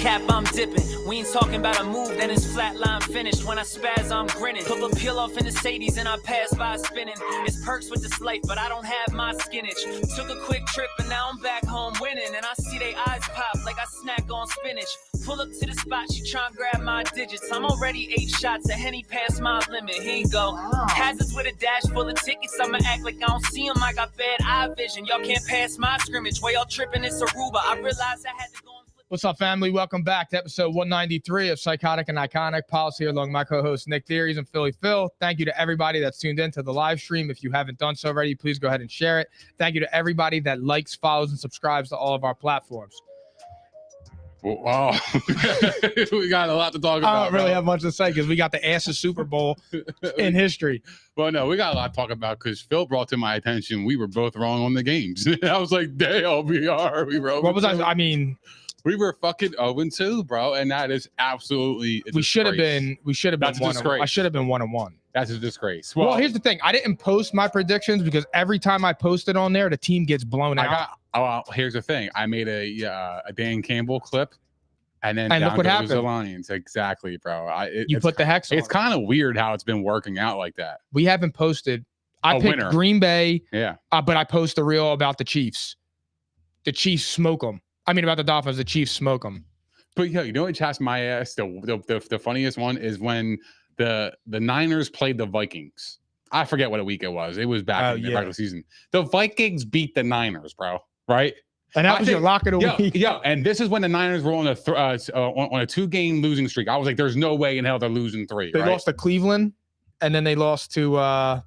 cap, I'm dipping. We ain't talking about a move, then it's flatline finished. When I spaz, I'm grinning. Put a peel off in the Sadies and I pass by spinning. It's perks with this life, but I don't have my skinach. Took a quick trip and now I'm back home winning. And I see they eyes pop like I snack on spinach. Pull up to the spot, she tryna grab my digits. I'm already 8 shots, a Henny past my limit. Here you go. Hazards with a dash full of tickets. I'ma act like I don't see them. I got bad eye vision. Y'all can't pass my scrimmage. While y'all tripping, it's Aruba. I realized I had to go. What's up, family? Welcome back to episode 193 of Psychotic and Iconic. Paul's here along my co-host Nick Theories and Philly Phil. Thank you to everybody that's tuned in to the live stream. If you haven't done so already, please go ahead and share it. Thank you to everybody that likes, follows, and subscribes to all of our platforms. Wow. We got a lot to talk about. I don't really have much to say because we got the assest Super Bowl in history. Well, no, we got a lot to talk about because Phil brought to my attention we were both wrong on the games. I was like, damn, we are. We were. What was I? I mean, we were fucking 0-2, bro, and that is absolutely. We should have been. We should have been 1-1. I should have been 1-1. That's a disgrace. Well, here's the thing. I didn't post my predictions because every time I post it on there, the team gets blown out. Here's the thing. I made a Dan Campbell clip, and then look what happened. The Lions. Exactly, bro. You put the hex on. It's kind of weird how it's been working out like that. We haven't posted. I picked winner. Green Bay. Yeah. But I post the reel about the Chiefs. The Chiefs smoke them. I mean, about the Dolphins, the Chiefs smoke them. But yeah, you know what chaps my ass? The funniest one is when the Niners played the Vikings. I forget what a week it was. It was back in the regular season. The Vikings beat the Niners, bro. Right? And that was your lock of the week. Yeah, and this is when the Niners were on a 2-game losing streak. I was like, "There's no way in hell they're losing 3." They lost to Cleveland, and then they lost to I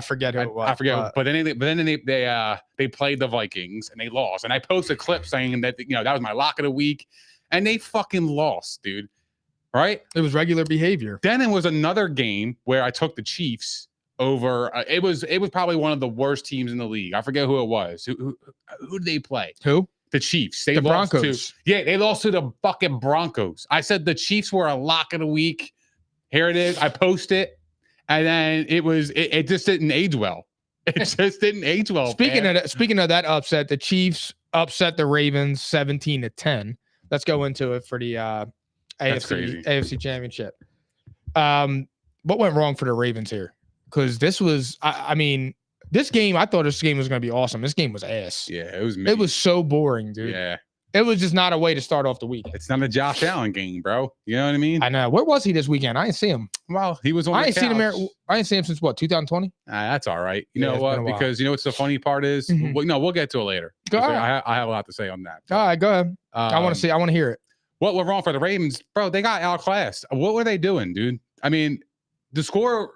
forget who it was. I forget, but then they played the Vikings and they lost. And I posted a clip saying that that was my lock of the week, and they fucking lost, dude. Right? It was regular behavior. Then it was another game where I took the Chiefs over. It was probably one of the worst teams in the league. I forget who it was. Who did they play? Who? The Chiefs. The Broncos. They lost to the fucking Broncos. I said the Chiefs were a lock of the week. Here it is. I post it, and then it just didn't age well. It just didn't age well. Speaking of that upset, the Chiefs upset the Ravens 17-10. Let's go into it for the AFC Championship. What went wrong for the Ravens here? Because this was, this game, I thought this game was going to be awesome. This game was ass. Yeah, it was. It was so boring, dude. Yeah. It was just not a way to start off the week. It's not a Josh Allen game, bro. You know what I mean? I know. Where was he this weekend? I didn't see him. Well, he was on I the couch. I ain't seen him since what, 2020? That's all right. You know what? Because you know what's the funny part is? We'll get to it later. Go ahead. I have a lot to say on that. All right, go ahead. I want to hear it. What went wrong for the Ravens? Bro, they got outclassed. What were they doing, dude? I mean, the score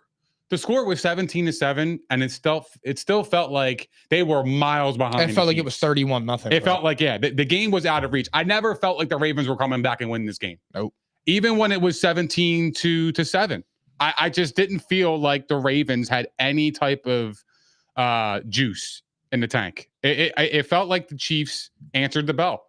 was 17-7, and it still felt like they were miles behind. It felt like it was 31-0. It felt like, the game was out of reach. I never felt like the Ravens were coming back and winning this game. Nope. Even when it was 17-7, I just didn't feel like the Ravens had any type of juice in the tank. It felt like the Chiefs answered the bell.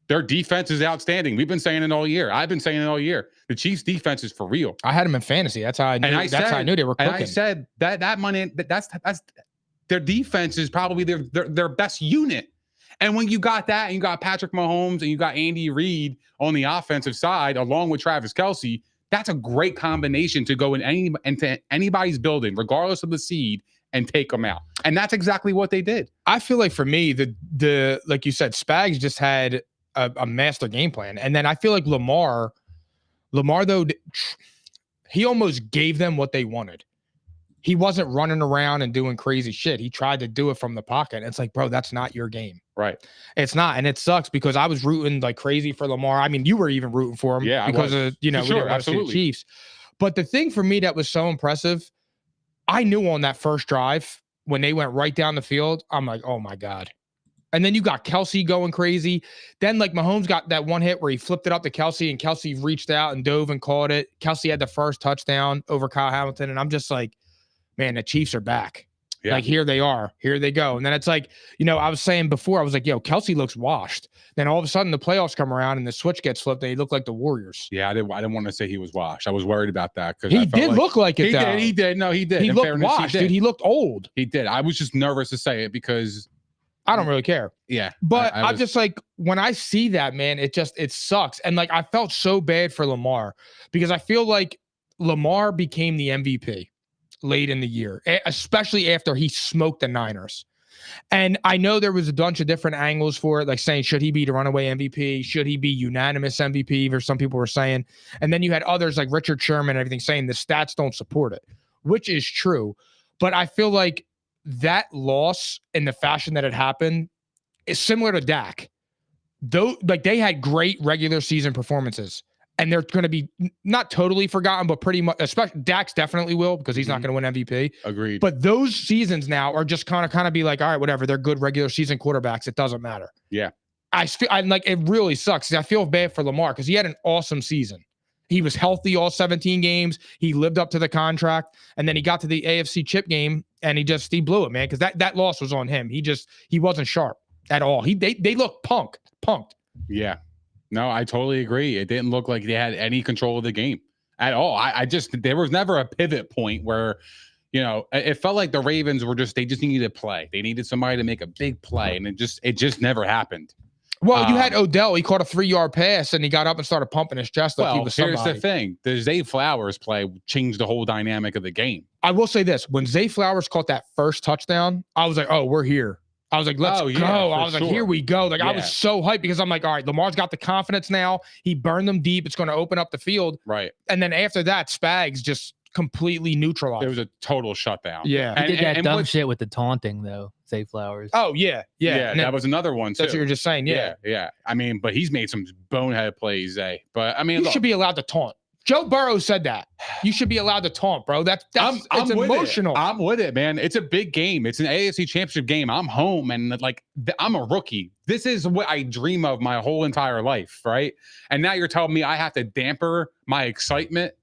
Their defense is outstanding. We've been saying it all year. I've been saying it all year. The Chiefs' defense is for real. I had them in fantasy. That's how I knew. That's how I knew they were cooking. And I said that money. That's their defense is probably their best unit. And when you got that, and you got Patrick Mahomes, and you got Andy Reid on the offensive side, along with Travis Kelce, that's a great combination to go into anybody's building, regardless of the seed, and take them out. And that's exactly what they did. I feel like for me, the like you said, Spags just had a master game plan. And then I feel like Lamar though, he almost gave them what they wanted. He wasn't running around and doing crazy shit. He tried to do it from the pocket. It's like, bro, that's not your game. Right. It's not. And it sucks because I was rooting like crazy for Lamar. I mean, you were even rooting for him because of, we didn't want to see the Chiefs. But the thing for me that was so impressive, I knew on that first drive when they went right down the field, I'm like, oh my God. And then you got Kelce going crazy. Then like Mahomes got that one hit where he flipped it up to Kelce and Kelce reached out and dove and caught it. Kelce had the first touchdown over Kyle Hamilton. And I'm just like, man, the Chiefs are back. Yeah. Like, here they are. Here they go. And then it's like, I was saying before, I was like, yo, Kelce looks washed. Then all of a sudden the playoffs come around and the switch gets flipped and they look like the Warriors. Yeah, I didn't want to say he was washed. I was worried about that. He did look like it, though. He did. No, he did. He looked washed, dude. He looked old. He did. I was just nervous to say it because I don't really care. Yeah. But I'm just like, when I see that, man, it sucks. And like, I felt so bad for Lamar because I feel like Lamar became the MVP late in the year, especially after he smoked the Niners. And I know there was a bunch of different angles for it, like saying, should he be the runaway MVP? Should he be unanimous MVP? Or some people were saying. And then you had others like Richard Sherman and everything saying the stats don't support it, which is true. But I feel like that loss in the fashion that it happened is similar to Dak. Though, like, they had great regular season performances, and they're going to be not totally forgotten, but pretty much, especially Dak's definitly will, because he's not going to win MVP. Agreed. But those seasons now are just kind of be like, all right, whatever. They're good regular season quarterbacks. It doesn't matter. Yeah. I like, it really sucks. I feel bad for Lamar because he had an awesome season. He was healthy all 17 games. He lived up to the contract, and then he got to the AFC chip game, and he blew it, man, because that loss was on him. He wasn't sharp at all. They looked punked. Yeah. No, I totally agree. It didn't look like they had any control of the game at all. There was never a pivot point where, it felt like the Ravens they just needed to play. They needed somebody to make a big play, and it just never happened. Well, you had Odell. He caught a 3-yard pass, and he got up and started pumping his chest like he was somebody. Here's the thing. The Zay Flowers play changed the whole dynamic of the game. I will say this. When Zay Flowers caught that first touchdown, I was like, oh, we're here. I was like, let's go. I was like, here we go. Like, I was so hyped because I'm like, all right, Lamar's got the confidence now. He burned them deep. It's going to open up the field. Right. And then after that, Spags just completely neutralized. It was a total shutdown. Yeah. He did that dumb shit with the taunting, though, Zay Flowers. Oh, yeah. And that was another one, too. That's what you're just saying. Yeah. I mean, but he's made some bonehead plays, Zay. But, I mean, you should be allowed to taunt. Joe Burrow said that. You should be allowed to taunt, bro. It's emotional. I'm with it, man. It's a big game. It's an AFC championship game. I'm home, and like I'm a rookie. This is what I dream of my whole entire life, right? And now you're telling me I have to damper my excitement.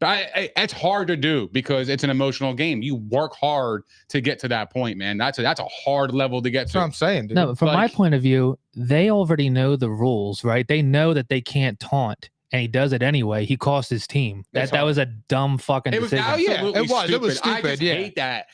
It's hard to do because it's an emotional game. You work hard to get to that point, man. That's a hard level to get to. That's what I'm saying, dude. No, from my point of view, they already know the rules, right? They know that they can't taunt. And he does it anyway. He cost his team. That was a dumb fucking decision. It was stupid. I just hate that.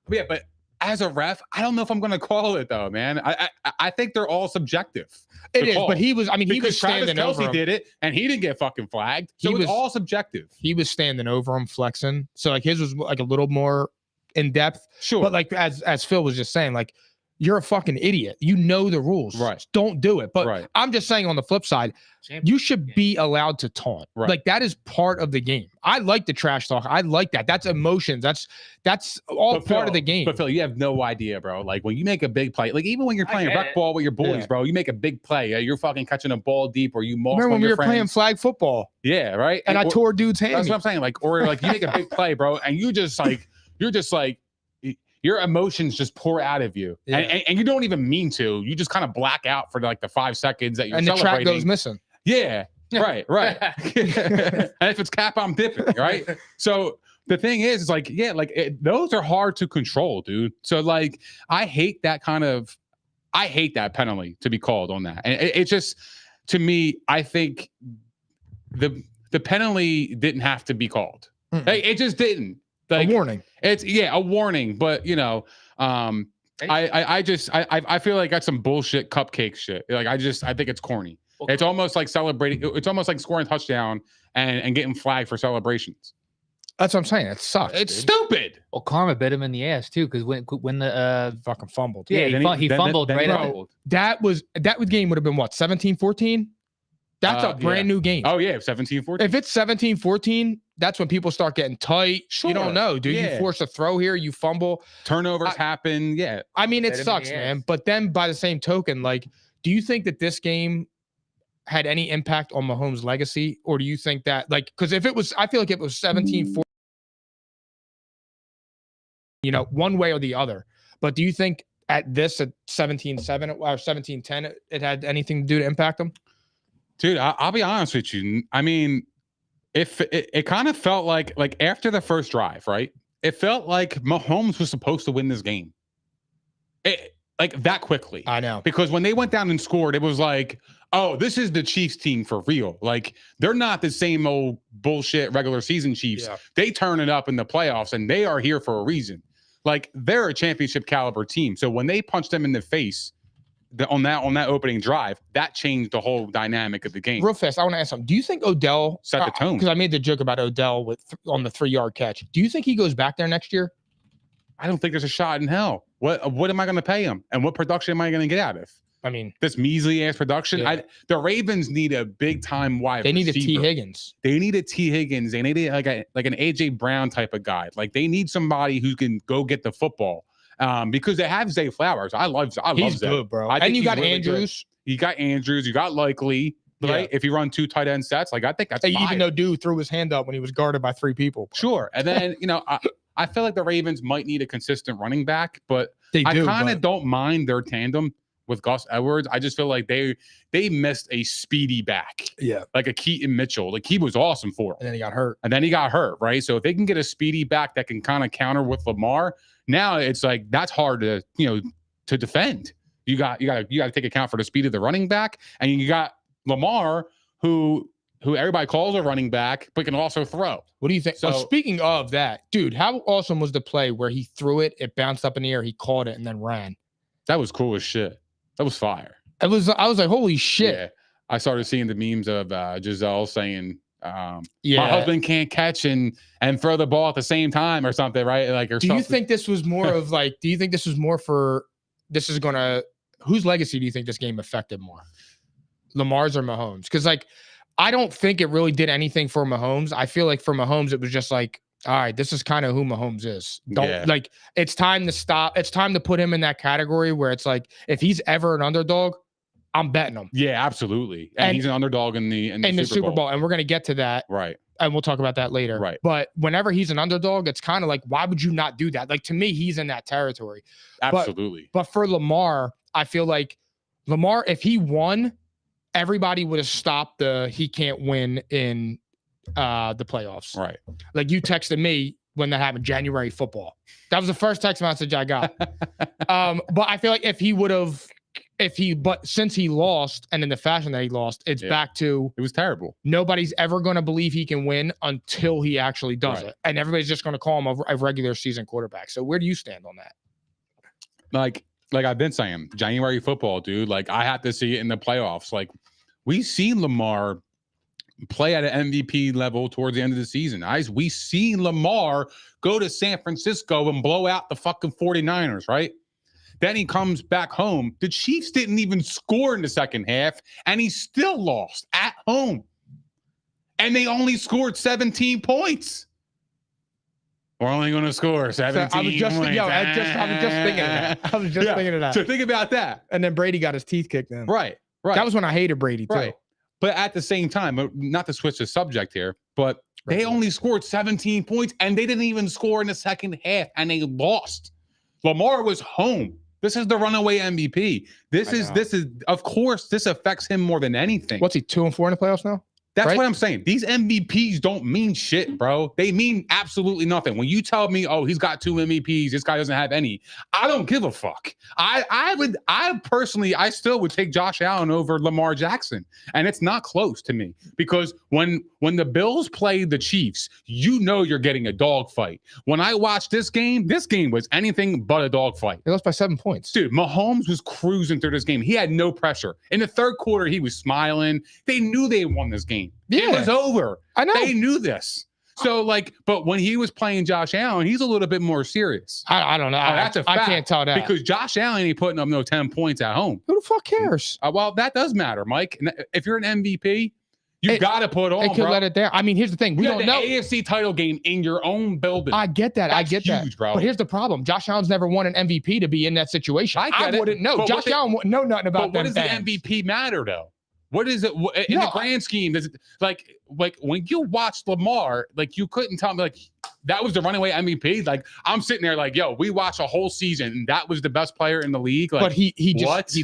Yeah, but as a ref, I don't know if I'm going to call it though, man. I think they're all subjective. It is, but he was standing over him. Did it, and he didn't get fucking flagged. So it was all subjective. He was standing over him, flexing. So like his was like a little more in depth. Sure, but like as Phil was just saying, like, you're a fucking idiot. You know the rules. Right. Just don't do it. But I'm just saying on the flip side, you should be allowed to taunt. Right. Like, that is part of the game. I like the trash talk. I like that. That's emotions. That's all part of the game. But Phil, you have no idea, bro. Like, when you make a big play, like even when you're playing rec ball with your boys, bro, you make a big play. You're fucking catching a ball deep, or you moss. Remember when we were friends. playing flag football? Yeah, right. And I tore dude's hand. That's what I'm saying. Like, or like you make a big play, bro, and you're just like your emotions just pour out of you, and you don't even mean to. You just kind of black out for like the 5 seconds that you're celebrating. And the track goes missing. Yeah, right. And if it's cap, I'm dipping, right? So the thing is, it's like, those are hard to control, dude. So like, I hate that penalty to be called on that. And it just, to me, I think the penalty didn't have to be called. Like, it just didn't. Like, a warning. It's a warning, but I feel like that's some bullshit cupcake shit. Like, I think it's corny. It's almost like celebrating. It's almost like scoring a touchdown and getting flagged for celebrations. That's what I'm saying. It sucks. It's stupid. Well, karma bit him in the ass too, because when the fucking fumbled. Yeah, he fumbled right out. That game would have been what, 17-14? That's a brand new game. Oh yeah, 17-14. If it's 17-14, that's when people start getting tight. Sure. You don't know, dude. You force a throw here, you fumble. Turnovers happen. Yeah. I mean, it sucks, man. But then by the same token, like, do you think that this game had any impact on Mahomes' legacy? Or do you think that, like, because if it was, I feel like if it was 17-14, one way or the other. But do you think at 17-7 or 17-10, it had anything to do to impact them? Dude, I'll be honest with you. I mean, if it kind of felt like after the first drive, right? It felt like Mahomes was supposed to win this game. Like that quickly. I know. Because when they went down and scored, it was like, oh, this is the Chiefs team for real. Like, they're not the same old bullshit regular season Chiefs. Yeah. They turn it up in the playoffs, and they are here for a reason. Like they're a championship caliber team. So when they punched them in the face on that opening drive, that changed the whole dynamic of the game. Real fast, I want to ask something. Do you think Odell set the tone? Because I made the joke about Odell on the 3-yard catch. Do you think he goes back there next year? I don't think there's a shot in hell. What am I going to pay him? And what production am I going to get out of? I mean, this measly ass production. Yeah. The Ravens need a big time wide They need receiver. a T. Higgins. They need a T. Higgins. They need like an AJ Brown type of guy. Like they need somebody who can go get the football. Because they have Zay Flowers. I love Zay. He's good, bro. And you got really Andrews. Good. You got Andrews. You got Likely. Right? If you run 2 tight end sets, like I think that's even though dude threw his hand up when he was guarded by 3 people. Sure. And then I feel like the Ravens might need a consistent running back, but I kind of don't mind their tandem with Gus Edwards. I just feel like they missed a speedy back. Yeah. Like a Keaton Mitchell. Like he was awesome for him. And then he got hurt. Right? So if they can get a speedy back that can kind of counter with Lamar, now it's like that's hard to defend. You got to take account for the speed of the running back, and you got Lamar who everybody calls a running back, but can also throw. What do you think? So, speaking of that, dude, how awesome was the play where he threw it, it bounced up in the air, he caught it, and then ran? That was cool as shit. That was fire. I was like, holy shit. Yeah. I started seeing the memes of Giselle saying, my husband can't catch and throw the ball at the same time or something, right? Like, or you think this was more of like, whose legacy do you think this game affected more? Lamar's or Mahomes? Because like, I don't think it really did anything for Mahomes. I feel like for Mahomes, it was just like, all right, this is kind of who Mahomes is. Like, it's time to stop. It's time to put him in that category where it's like, if he's ever an underdog, I'm betting him. Yeah, absolutely. And he's an underdog in the Super Bowl. And we're going to get to that. Right. And we'll talk about that later. Right. But whenever he's an underdog, it's kind of like, why would you not do that? Like, to me, he's in that territory. Absolutely. But for Lamar, I feel like Lamar, if he won, everybody would have stopped he can't win in the playoffs. Right. Like you texted me when that happened, January football. That was the first text message I got. But I feel like but since he lost and in the fashion that he lost, it's back to, it was terrible. Nobody's ever going to believe he can win until he actually does it. And everybody's just going to call him a regular season quarterback. So where do you stand on that? Like I've been saying, January football, dude. Like I have to see it in the playoffs. Like we see Lamar play at an MVP level towards the end of the season. We see Lamar go to San Francisco and blow out the fucking 49ers, right? Then he comes back home. The Chiefs didn't even score in the second half, and he still lost at home. And they only scored 17 points. We're only going to score 17 I was just thinking of that. So think about that. And then Brady got his teeth kicked in. Right. That was when I hated Brady too. Right. But at the same time, not to switch the subject here, but they only scored 17 points, and they didn't even score in the second half, and they lost. Lamar was home. This is the runaway MVP. This is of course, this affects him more than anything. What's he, 2-4 in the playoffs now? That's what I'm saying. These MVPs don't mean shit, bro. They mean absolutely nothing. When you tell me, oh, he's got 2 MVPs, this guy doesn't have any, I don't give a fuck. I personally still would take Josh Allen over Lamar Jackson. And it's not close to me because when the Bills played the Chiefs, you're getting a dogfight. When I watched this game was anything but a dogfight. They lost by 7 points. Dude, Mahomes was cruising through this game. He had no pressure. In the third quarter, he was smiling. They knew they won this game. Yeah. It was over. I know. They knew this. So, but when he was playing Josh Allen, he's a little bit more serious. I don't know. That's a fact. I can't tell that. Because Josh Allen ain't putting up no 10 points at home. Who the fuck cares? Well, that does matter, Mike. If you're an MVP, you got to put on, They could let it there. I mean, here's the thing. We don't know. AFC title game in your own building. I get that. That's huge, bro. But here's the problem. Josh Allen's never won an MVP to be in that situation. I wouldn't know. Josh Allen wouldn't know nothing about that. But what does the MVP matter, though? What is it in the grand scheme? Does it like when you watched Lamar, like you couldn't tell me like that was the runaway MVP? Like I'm sitting there like, yo, we watched a whole season and that was the best player in the league. Like, but he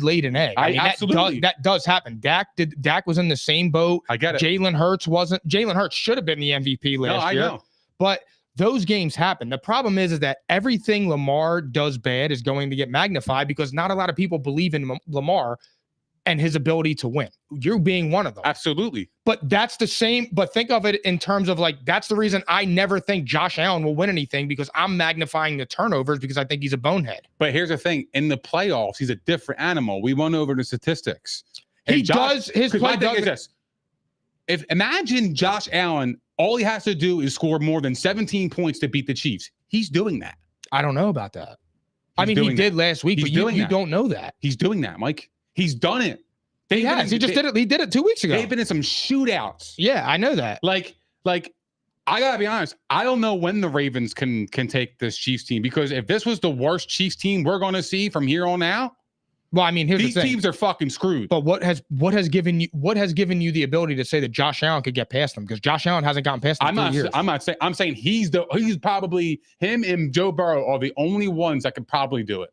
laid an egg. I mean, absolutely that does happen. Dak was in the same boat. I get it. Jalen Hurts should have been the MVP last year. I know. But those games happen. The problem is that everything Lamar does bad is going to get magnified because not a lot of people believe in Lamar. and his ability to win. You being one of them. Absolutely. But that's the same. But think of it in terms of like, that's the reason I never think Josh Allen will win anything, because I'm magnifying the turnovers because I think he's a bonehead. But here's the thing. In the playoffs, he's a different animal. We went over the statistics. His play does this. Imagine Josh Allen, all he has to do is score more than 17 points to beat the Chiefs. He's doing that. I don't know about that. He did last week, but you don't know that. He's doing that, Mike. He's done it. He did it. He did it 2 weeks ago. They've been in some shootouts. Yeah, I know that. Like I gotta be honest. I don't know when the Ravens can take this Chiefs team, because if this was the worst Chiefs team we're going to see from here on out, well, I mean, here's these the thing. teams are fucking screwed. But what has given you the ability to say that Josh Allen could get past them? Because Josh Allen hasn't gotten past them. I'm saying he's probably, him and Joe Burrow are the only ones that could probably do it.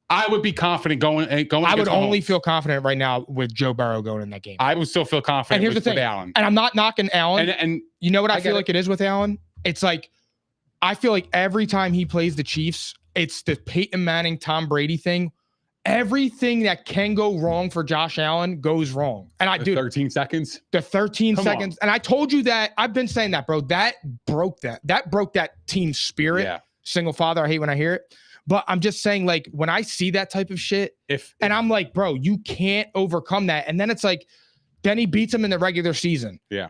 I would be confident going. I would only feel confident right now with Joe Burrow going in that game. I would still feel confident. And here's the thing, with Allen. And I'm not knocking Allen. And you know what I feel like it is with Allen? It's like, I feel like every time he plays the Chiefs, it's the Peyton Manning, Tom Brady thing. Everything that can go wrong for Josh Allen goes wrong. And I do 13 seconds. The 13 seconds. And I told you that. I've been saying that, bro. That broke that team spirit. Yeah. Single father. I hate when I hear it. But I'm just saying, like, when I see that type of shit, and I'm like, bro, you can't overcome that. And then it's like, then he beats him in the regular season. Yeah.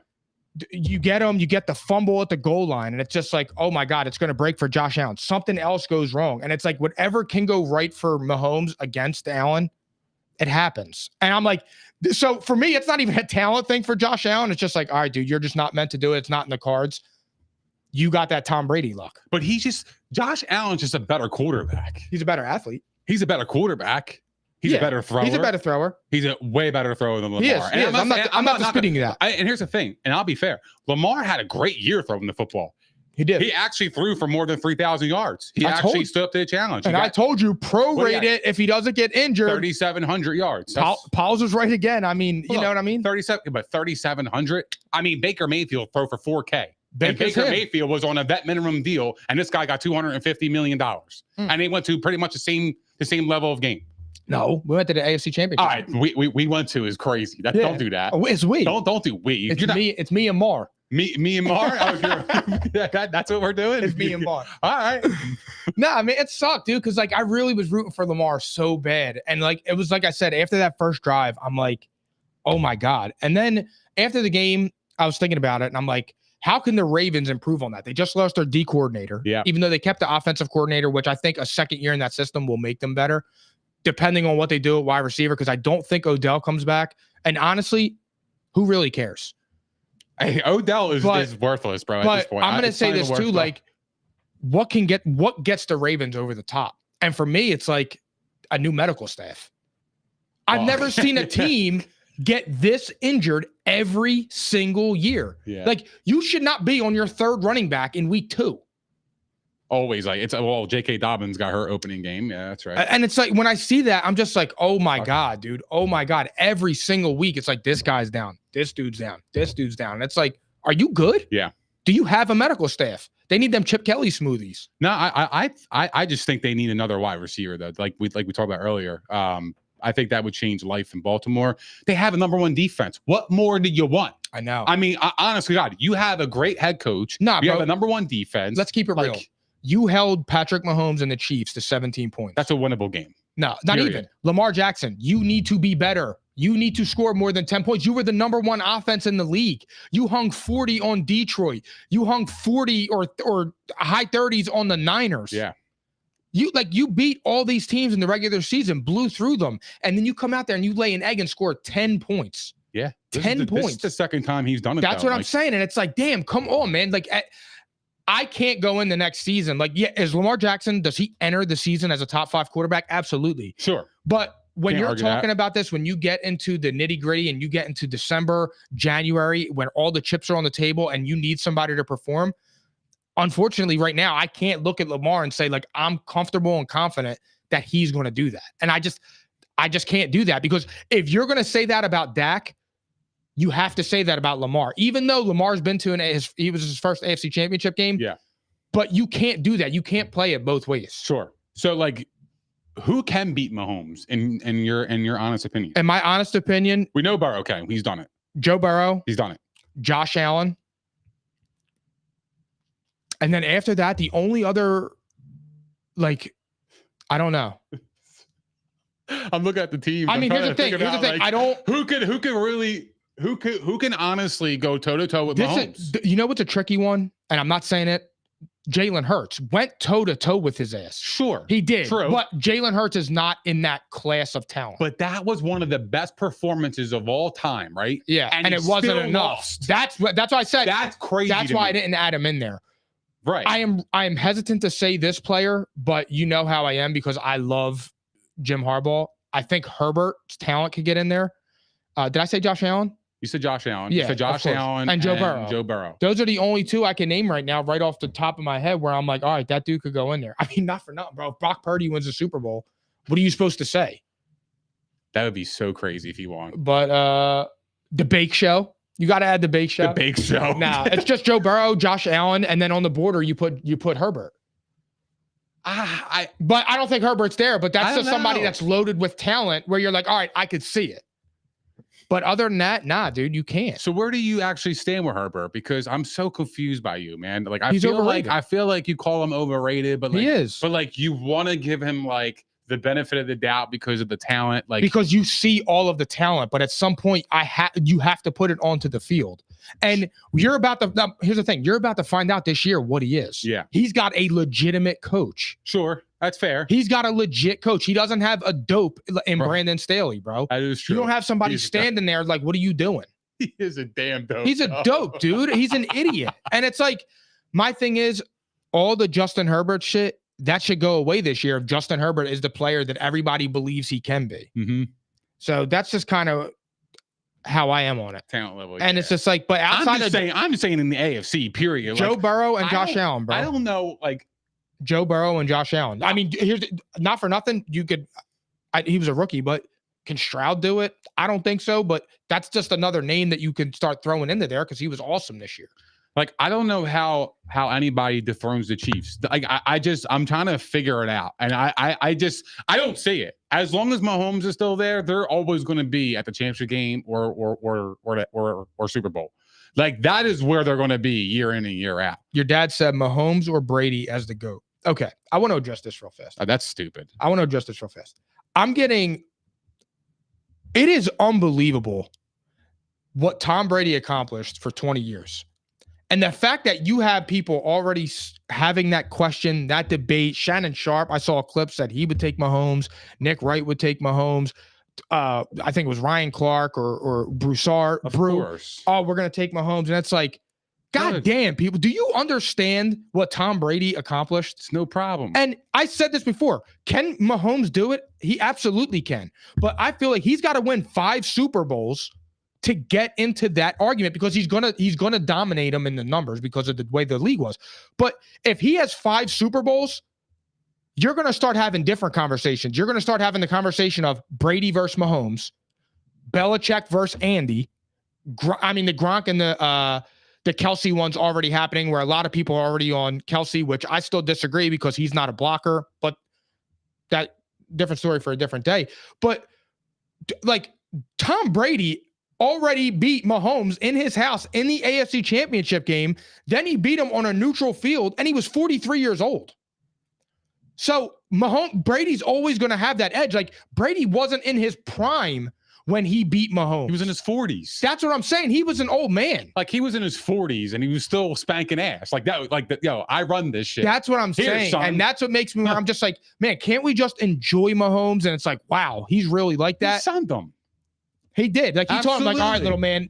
You get him, you get the fumble at the goal line, and it's just like, oh my God, it's going to break for Josh Allen. Something else goes wrong. And it's like, whatever can go right for Mahomes against Allen, it happens. And I'm like, so for me, it's not even a talent thing for Josh Allen. It's just like, all right, dude, you're just not meant to do it. It's not in the cards. You got that Tom Brady luck. But Josh Allen's just a better quarterback. He's a better athlete. He's a better quarterback. He's a better thrower. He's a better thrower. He's a way better thrower than Lamar. He is. I'm not disputing that. And here's the thing, and I'll be fair. Lamar had a great year throwing the football. He did. He actually threw for more than 3,000 yards. He actually stood up to the challenge. I told you, prorate it if he doesn't get injured. 3,700 yards. Pauls was right again. I mean, you know what I mean? 3,700. I mean, Baker Mayfield throw for 4K. Baker Mayfield was on a vet minimum deal, and this guy got $250 million. And they went to pretty much the same level of game. No, we went to the AFC Championship. All right, we went to is crazy. Don't do that. Oh, it's we. Don't do we. It's me and Mar. Me and Mar. That's what we're doing. It's me and Mar. All right. No, I mean, it sucked, dude. Because like I really was rooting for Lamar so bad, and like it was like I said, after that first drive, I'm like, oh my God. And then after the game, I was thinking about it, and I'm like, how can the Ravens improve on that? They just lost their D coordinator. Yeah. Even though they kept the offensive coordinator, which I think a second year in that system will make them better, depending on what they do at wide receiver, because I don't think Odell comes back. And honestly, who really cares? Hey, Odell is worthless, bro, at this point. I'm going to say this too, like, what gets the Ravens over the top? And for me, it's like a new medical staff. I've never seen a team get this injured every single year. Yeah. Like, you should not be on your third running back in week 2. Always like J.K. Dobbins got her opening game. Yeah, that's right. And it's like when I see that, I'm just like, oh my God, dude. Oh my God. Every single week, it's like this guy's down. This dude's down. This dude's down. And it's like, are you good? Yeah. Do you have a medical staff? They need them Chip Kelly smoothies. No, I just think they need another wide receiver though. Like we talked about earlier. I think that would change life in Baltimore. They have a number 1 defense. What more do you want? I know. I mean, honestly, God, you have a great head coach. You have a number 1 defense. Let's keep it real. You held Patrick Mahomes and the Chiefs to 17 points. That's a winnable game. No, not even. Lamar Jackson, you need to be better. You need to score more than 10 points. You were the number 1 offense in the league. You hung 40 on Detroit. You hung 40 or high 30s on the Niners. Yeah. You beat all these teams in the regular season, blew through them, and then you come out there and you lay an egg and score 10 points. Yeah. 10 points. This is the second time he's done it. That's what I'm saying. And it's like, damn, come on, man. Like, I can't go in the next season. Like, yeah, is Lamar Jackson, does he enter the season as a top 5 quarterback? Absolutely. Sure. But when you're talking about this, when you get into the nitty gritty and you get into December, January, when all the chips are on the table and you need somebody to perform, unfortunately right now, I can't look at Lamar and say like, I'm comfortable and confident that he's going to do that. And I just can't do that, because if you're going to say that about Dak, you have to say that about Lamar, even though Lamar's been to he was his first AFC Championship game. Yeah. But you can't do that. You can't play it both ways. Sure. So like, who can beat Mahomes in your honest opinion? In my honest opinion, we know Burrow can. He's done it. Joe Burrow. He's done it. Josh Allen. And then after that, the only other, like, I don't know. I'm looking at the team. I mean, here's the thing. Like, I don't. Who can honestly go toe to toe with Mahomes? You know what's a tricky one? And I'm not saying it. Jalen Hurts went toe to toe with his ass. Sure, he did. True, but Jalen Hurts is not in that class of talent. But that was one of the best performances of all time, right? Yeah, and it wasn't enough. Lost. That's why I said that's crazy. That's why I didn't add him in there. Right. I am hesitant to say this player, but you know how I am because I love Jim Harbaugh. I think Herbert's talent could get in there. Did I say Josh Allen? You said Josh Allen. Yeah, you said Josh Allen and Joe Burrow. Joe Burrow. Those are the only two I can name right now, right off the top of my head, where I'm like, all right, that dude could go in there. I mean, not for nothing, bro. If Brock Purdy wins the Super Bowl, what are you supposed to say? That would be so crazy if he won. But the Bake Show. You got to add the Bake Show. The Bake Show. Nah, it's just Joe Burrow, Josh Allen, and then on the border you put Herbert. But I don't think Herbert's there. But that's just somebody that's loaded with talent, where you're like, all right, I could see it. But other than that, nah, dude, you can't. So where do you actually stand with Herbert? Because I'm so confused by you, man. Like I He's feel overrated. like you call him overrated, but like, he is. But like you want to give him like the benefit of the doubt because of the talent, like because you see all of the talent. But at some point, you have to put it onto the field. And you're about to. Now, here's the thing: you're about to find out this year what he is. Yeah, he's got a legitimate coach. Sure, that's fair. He's got a legit coach. He doesn't have a dope in Brandon Staley, bro. That is true. You don't have somebody standing there like, what are you doing? He is a damn dope. He's a dope, dude. He's an idiot. And it's like, my thing is, all the Justin Herbert shit, that should go away this year if Justin Herbert is the player that everybody believes he can be. Mm-hmm. So that's just kind of how I am on it. Talent level. And it's just like, but outside I'm just saying in the AFC, period. Joe like, Burrow and Josh Allen, bro. I don't know, like Joe Burrow and Josh Allen. I mean, here's not for nothing. You could, he was a rookie, but can Stroud do it? I don't think so, but that's just another name that you can start throwing into there because he was awesome this year. Like, I don't know how anybody dethrones the Chiefs. Like, I'm trying to figure it out. And I don't see it. As long as Mahomes is still there, they're always going to be at the championship game or Super Bowl. Like, that is where they're going to be year in and year out. Your dad said Mahomes or Brady as the GOAT. Okay. I want to address this real fast. That's stupid. I want to address this real fast. It is unbelievable what Tom Brady accomplished for 20 years. And the fact that you have people already having that question, that debate. Shannon Sharp, I saw a clip, said he would take Mahomes. Nick Wright would take Mahomes. I think it was Ryan Clark or Broussard. Of course. Oh, we're going to take Mahomes. And it's like, God damn, people. Do you understand what Tom Brady accomplished? It's no problem. And I said this before. Can Mahomes do it? He absolutely can. But I feel like he's got to win 5 Super Bowls to get into that argument because he's gonna dominate them in the numbers because of the way the league was. But if he has 5 Super Bowls, you're gonna start having different conversations. You're gonna start having the conversation of Brady versus Mahomes, Belichick versus Andy. I mean, the Gronk and the Kelsey one's already happening, where a lot of people are already on Kelsey, which I still disagree because he's not a blocker. But that different story for a different day. But like Tom Brady already beat Mahomes in his house in the AFC Championship game. Then he beat him on a neutral field, and he was 43 years old. So Brady's always going to have that edge. Like, Brady wasn't in his prime when he beat Mahomes. He was in his 40s. That's what I'm saying. He was an old man. Like, he was in his 40s, and he was still spanking ass. Like that. Like that. Yo, I run this shit. That's what I'm saying, son. And that's what makes me. I'm just like, man, can't we just enjoy Mahomes? And it's like, wow, he's really like that. He sunned them. He did. Like, he told him, like, all right, little man,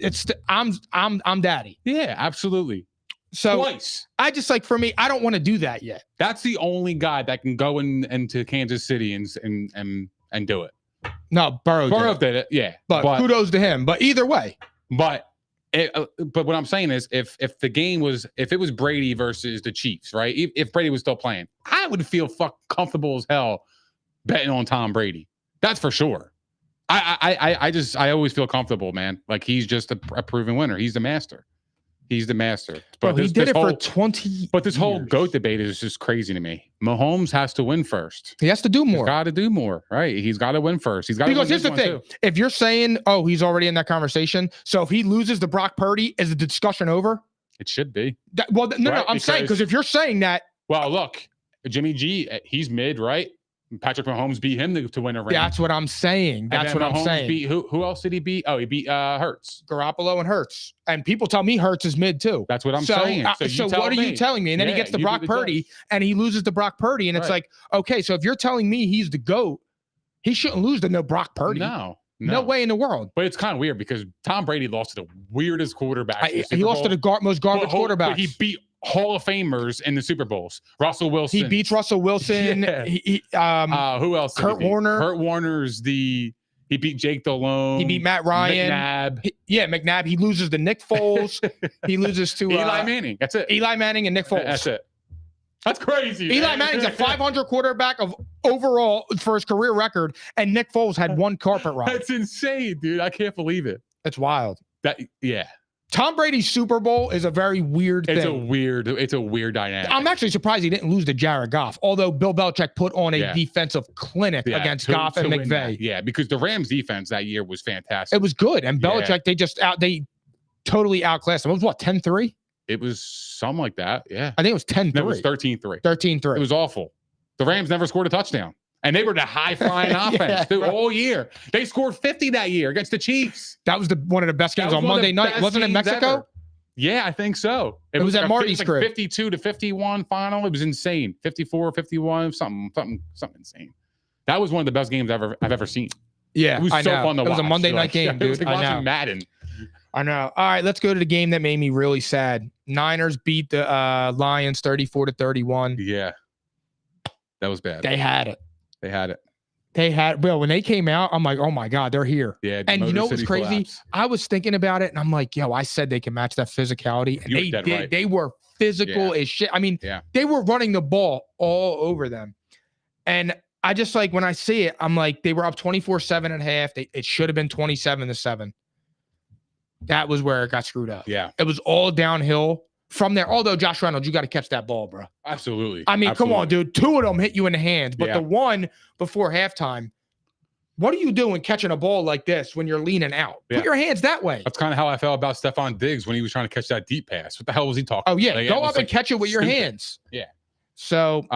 I'm daddy. Yeah, absolutely. So twice. I just, like, for me, I don't want to do that yet. That's the only guy that can go into Kansas City and do it. No, Burrow did it. Yeah. But kudos to him. But either way. But what I'm saying is if it was Brady versus the Chiefs, right? If Brady was still playing, I would feel comfortable as hell betting on Tom Brady. That's for sure. I always feel comfortable, man. Like, he's just a proven winner. He's the master. He's the master. But he did it for 20 years. But this whole GOAT debate is just crazy to me. Mahomes has to win first. He has to do more. He's got to do more, right? He's got to win first. He's got because here's the thing. Too. If you're saying, oh, he's already in that conversation, so if he loses to Brock Purdy, is the discussion over? It should be. No, I'm saying, because if you're saying that. Well, look, Jimmy G, he's mid, right? Patrick Mahomes beat him to win a ring. That's what I'm saying. That's what I'm saying. Beat, who else did he beat? Oh, he beat Hurts. Garoppolo and Hurts. And people tell me Hurts is mid too. That's what I'm saying. So what are you telling me? And then he gets to Brock Purdy and he loses to Brock Purdy. And it's like, okay, so if you're telling me he's the GOAT, he shouldn't lose to Brock Purdy. No way in the world. But it's kind of weird because Tom Brady lost to the weirdest quarterback. He lost to the most garbage quarterback. But he beat Hall of Famers in the Super Bowls. Russell Wilson. He beats Russell Wilson. Yeah. Who else? Kurt Warner. Kurt Warner's he beat Jake Delhomme. He beat Matt Ryan. McNabb. McNabb. He loses to Nick Foles. He loses to Eli Manning. That's it. Eli Manning and Nick Foles. That's it. That's crazy. Eli Manning's a 500 quarterback of overall for his career record, and Nick Foles had one carpet ride. That's insane, dude. I can't believe it. It's wild. Yeah. Tom Brady's Super Bowl is a very weird thing. It's a weird dynamic. I'm actually surprised he didn't lose to Jared Goff, although Bill Belichick put on a defensive clinic against Goff and McVay. Yeah, because the Rams defense that year was fantastic. It was good. And Belichick, they totally outclassed him. It was what, 10-3? It was something like that. Yeah. I think it was 10-3. No, it was 13-3. 13-3. It was awful. The Rams never scored a touchdown. And they were the high-flying offense all year. They scored 50 that year against the Chiefs. That was one of the best games on Monday night. Wasn't it Mexico? Ever. Yeah, I think so. It was at Marty's crib. 52-51 final. It was insane. 54-51, something insane. That was one of the best games I've ever seen. Yeah, it was so fun to watch. It was a Monday night game, dude. It was like watching Madden. I know. All right, let's go to the game that made me really sad. Niners beat the Lions 34-31. Yeah, that was bad. They had it. Well, when they came out, I'm like, oh my God, they're here. Yeah. And you know what was crazy? Collapse. I was thinking about it and I'm like, I said they can match that physicality. And they did. Right. They were physical as shit. I mean, they were running the ball all over them. And I just like, when I see it, I'm like, they were up 24-7 at half. It should have been 27-7. That was where it got screwed up. Yeah. It was all downhill from there. Although Josh Reynolds, you got to catch that ball, bro. Absolutely. I mean, come on, dude. 2 of them hit you in the hands, but the one before halftime, what are you doing catching a ball like this when you're leaning out? Put your hands that way. That's kind of how I felt about Stephon Diggs when he was trying to catch that deep pass. What the hell was he talking about? Oh, yeah. Go up and catch it with your hands. Yeah. So,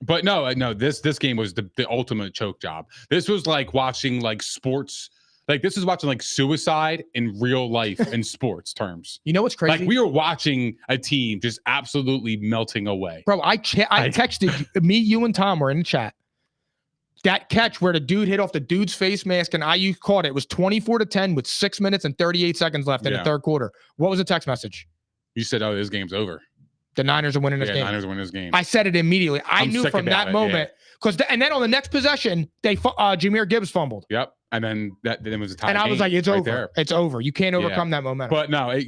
but no, this game was the ultimate choke job. This was like watching like sports. Like this is watching like suicide in real life in sports terms. You know what's crazy? Like we were watching a team just absolutely melting away. Bro, I texted me, you, and Tom were in the chat. That catch where the dude hit off the dude's face mask and IU caught it was 24-10 with 6 minutes and 38 seconds left in the third quarter. What was the text message? You said, "Oh, this game's over. The Niners are winning this game." Niners winning this game. I said it immediately. I knew from that moment because and then on the next possession, Jahmyr Gibbs fumbled. Yep. And then then was a tie. And I was like, it's over. There. It's over. You can't overcome that momentum. But no,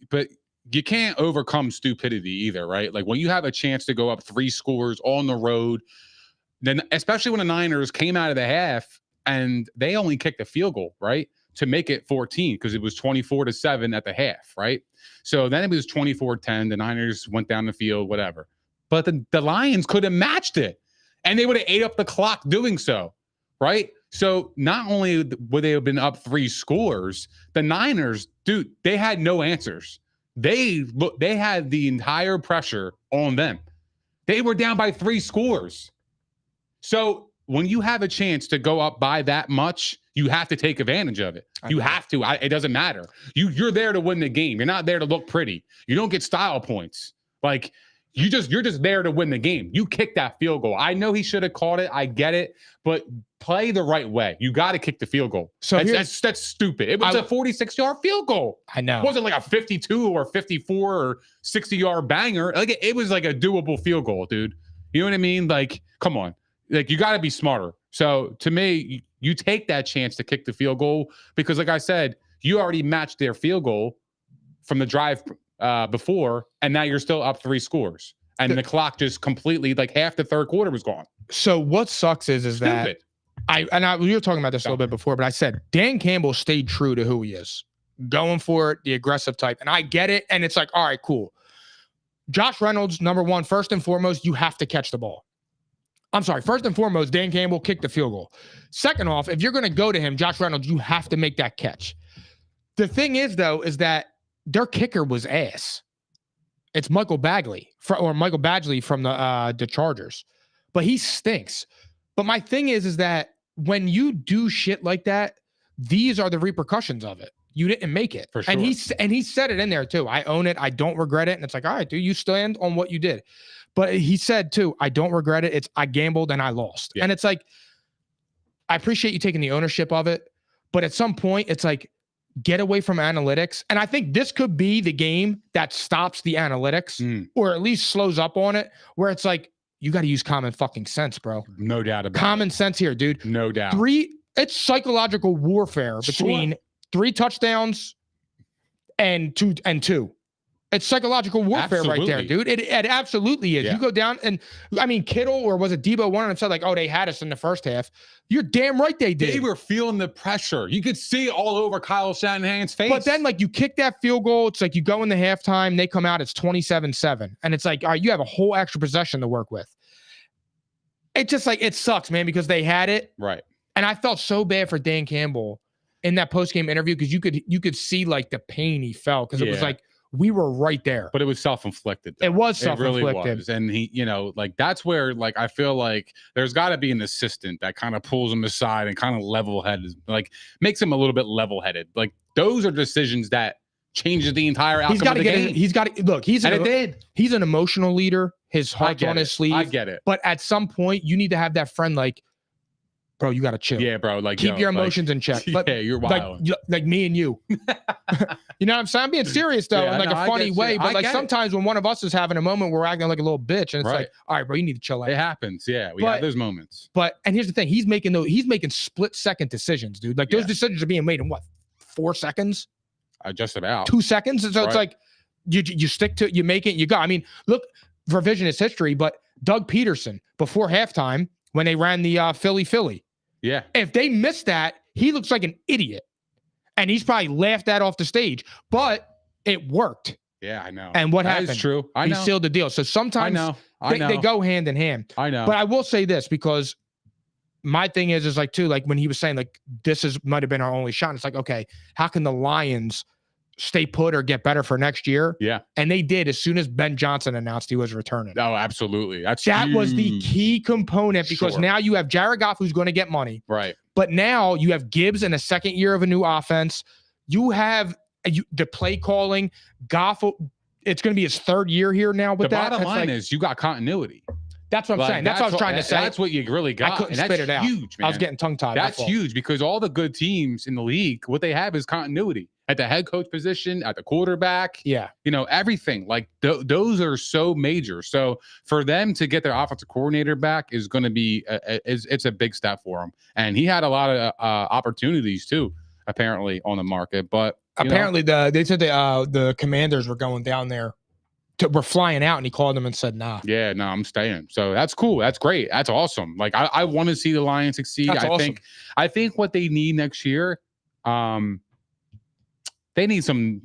but you can't overcome stupidity either, right? Like when you have a chance to go up 3 scores on the road, then especially when the Niners came out of the half and they only kicked a field goal, right? To make it 14 because it was 24-7 at the half, right? So then it was 24-10. The Niners went down the field, whatever. But the Lions could have matched it and they would have ate up the clock doing so, right? So not only would they have been up 3 scores, the Niners, dude, they had no answers. They had the entire pressure on them. They were down by 3 scores. So when you have a chance to go up by that much, you have to take advantage of it. You have to. It doesn't matter. You're there to win the game. You're not there to look pretty. You don't get style points. Like you're just there to win the game. You kick that field goal. I know he should have caught it. I get it, but play the right way. You got to kick the field goal. So that's stupid. It was a 46-yard field goal. I know. It wasn't like a 52 or 54 or 60-yard banger. Like it was like a doable field goal, dude. You know what I mean? Like, come on. Like you got to be smarter. So to me, you take that chance to kick the field goal because, like I said, you already matched their field goal from the drive before, and now you're still up 3 scores, and the clock just completely like half the third quarter was gone. So what sucks is Stupid. that we were talking about this a little bit before, but I said Dan Campbell stayed true to who he is. going for it, the aggressive type. And I get it. And it's like, all right, cool. Josh Reynolds, number one, first and foremost, you have to catch the ball. I'm sorry. First and foremost, Dan Campbell kicked the field goal. Second off, if you're going to go to him, Josh Reynolds, you have to make that catch. The thing is, though, is that their kicker was ass. It's Michael Badgley from the Chargers, but he stinks. But my thing is that when you do shit like that, these are the repercussions of it. You didn't make it. For sure. And he said it in there too. I own it. I don't regret it. And it's like, all right, dude, you stand on what you did. But he said too, I don't regret it. I gambled and I lost. Yeah. And it's like, I appreciate you taking the ownership of it. But at some point, it's like, get away from analytics. And I think this could be the game that stops the analytics or at least slows up on it, where it's like, you got to use common fucking sense, bro. No doubt about it. Common sense here, dude. No doubt. It's psychological warfare between 3 touchdowns and two. It's psychological warfare right there, dude. It absolutely is. Yeah. You go down and, I mean, Kittle or was it Debo, one of them said like, oh, they had us in the first half. You're damn right they did. They were feeling the pressure. You could see it all over Kyle Shanahan's face. But then like you kick that field goal. It's like you go in the halftime. They come out. It's 27-7. And it's like, all right, you have a whole extra possession to work with. It's just like, it sucks, man, because they had it. Right. And I felt so bad for Dan Campbell in that post-game interview because you could see like the pain he felt because it was like, we were right there. But it was self-inflicted. It was self-inflicted. It really was. And he, like that's where like I feel like there's got to be an assistant that kind of pulls him aside and kind of level-headed, like makes him a little bit level-headed. Like those are decisions that changes the entire outcome of the game. He's got to look, he's an emotional leader. His heart's on his sleeve. I get it. But at some point, you need to have that friend like, bro, you got to chill. Yeah, bro. Like, keep your emotions in check. But, yeah, you're wild. Like me and you. You know what I'm saying? I'm being serious, though, in like a funny way. But like sometimes when one of us is having a moment, we're acting like a little bitch. And it's like, all right, bro, you need to chill out. It happens. Yeah, we have those moments. And here's the thing. He's making split-second decisions, dude. Like those decisions are being made in what, 4 seconds? Just about. 2 seconds? And so it's like, you stick to it, you make it, you go. I mean, look, revisionist history, but Doug Peterson, before halftime, when they ran the Philly. Yeah. If they missed that, he looks like an idiot. And he's probably laughed at off the stage. But it worked. Yeah, I know. And what happened? That's true. He sealed the deal. So sometimes they go hand in hand. I know. But I will say this, because my thing is like, too, like when he was saying, like, might have been our only shot. It's like, okay, how can the Lions stay put or get better for next year? Yeah. And they did as soon as Ben Johnson announced he was returning. Oh, absolutely. That was the key component, because now you have Jared Goff, who's going to get money. Right. But now you have Gibbs in a second year of a new offense. You have the play calling. Goff, it's going to be his third year here now with that. The bottom line is you got continuity. That's what I'm saying. That's what I was trying to say. That's what you really got. I couldn't spit it out. Huge, man. I was getting tongue-tied. That's huge, because all the good teams in the league, what they have is continuity at the head coach position, at the quarterback. Yeah. Everything. Like those are so major. So for them to get their offensive coordinator back is going to be it's a big step for them. And he had a lot of opportunities too, apparently, on the market. But apparently they said the Commanders were going down there. We're flying out, and he called them and said, nah. Yeah, no, I'm staying. So that's cool. That's great. That's awesome. Like I want to see the Lions succeed. I think what they need next year, they need some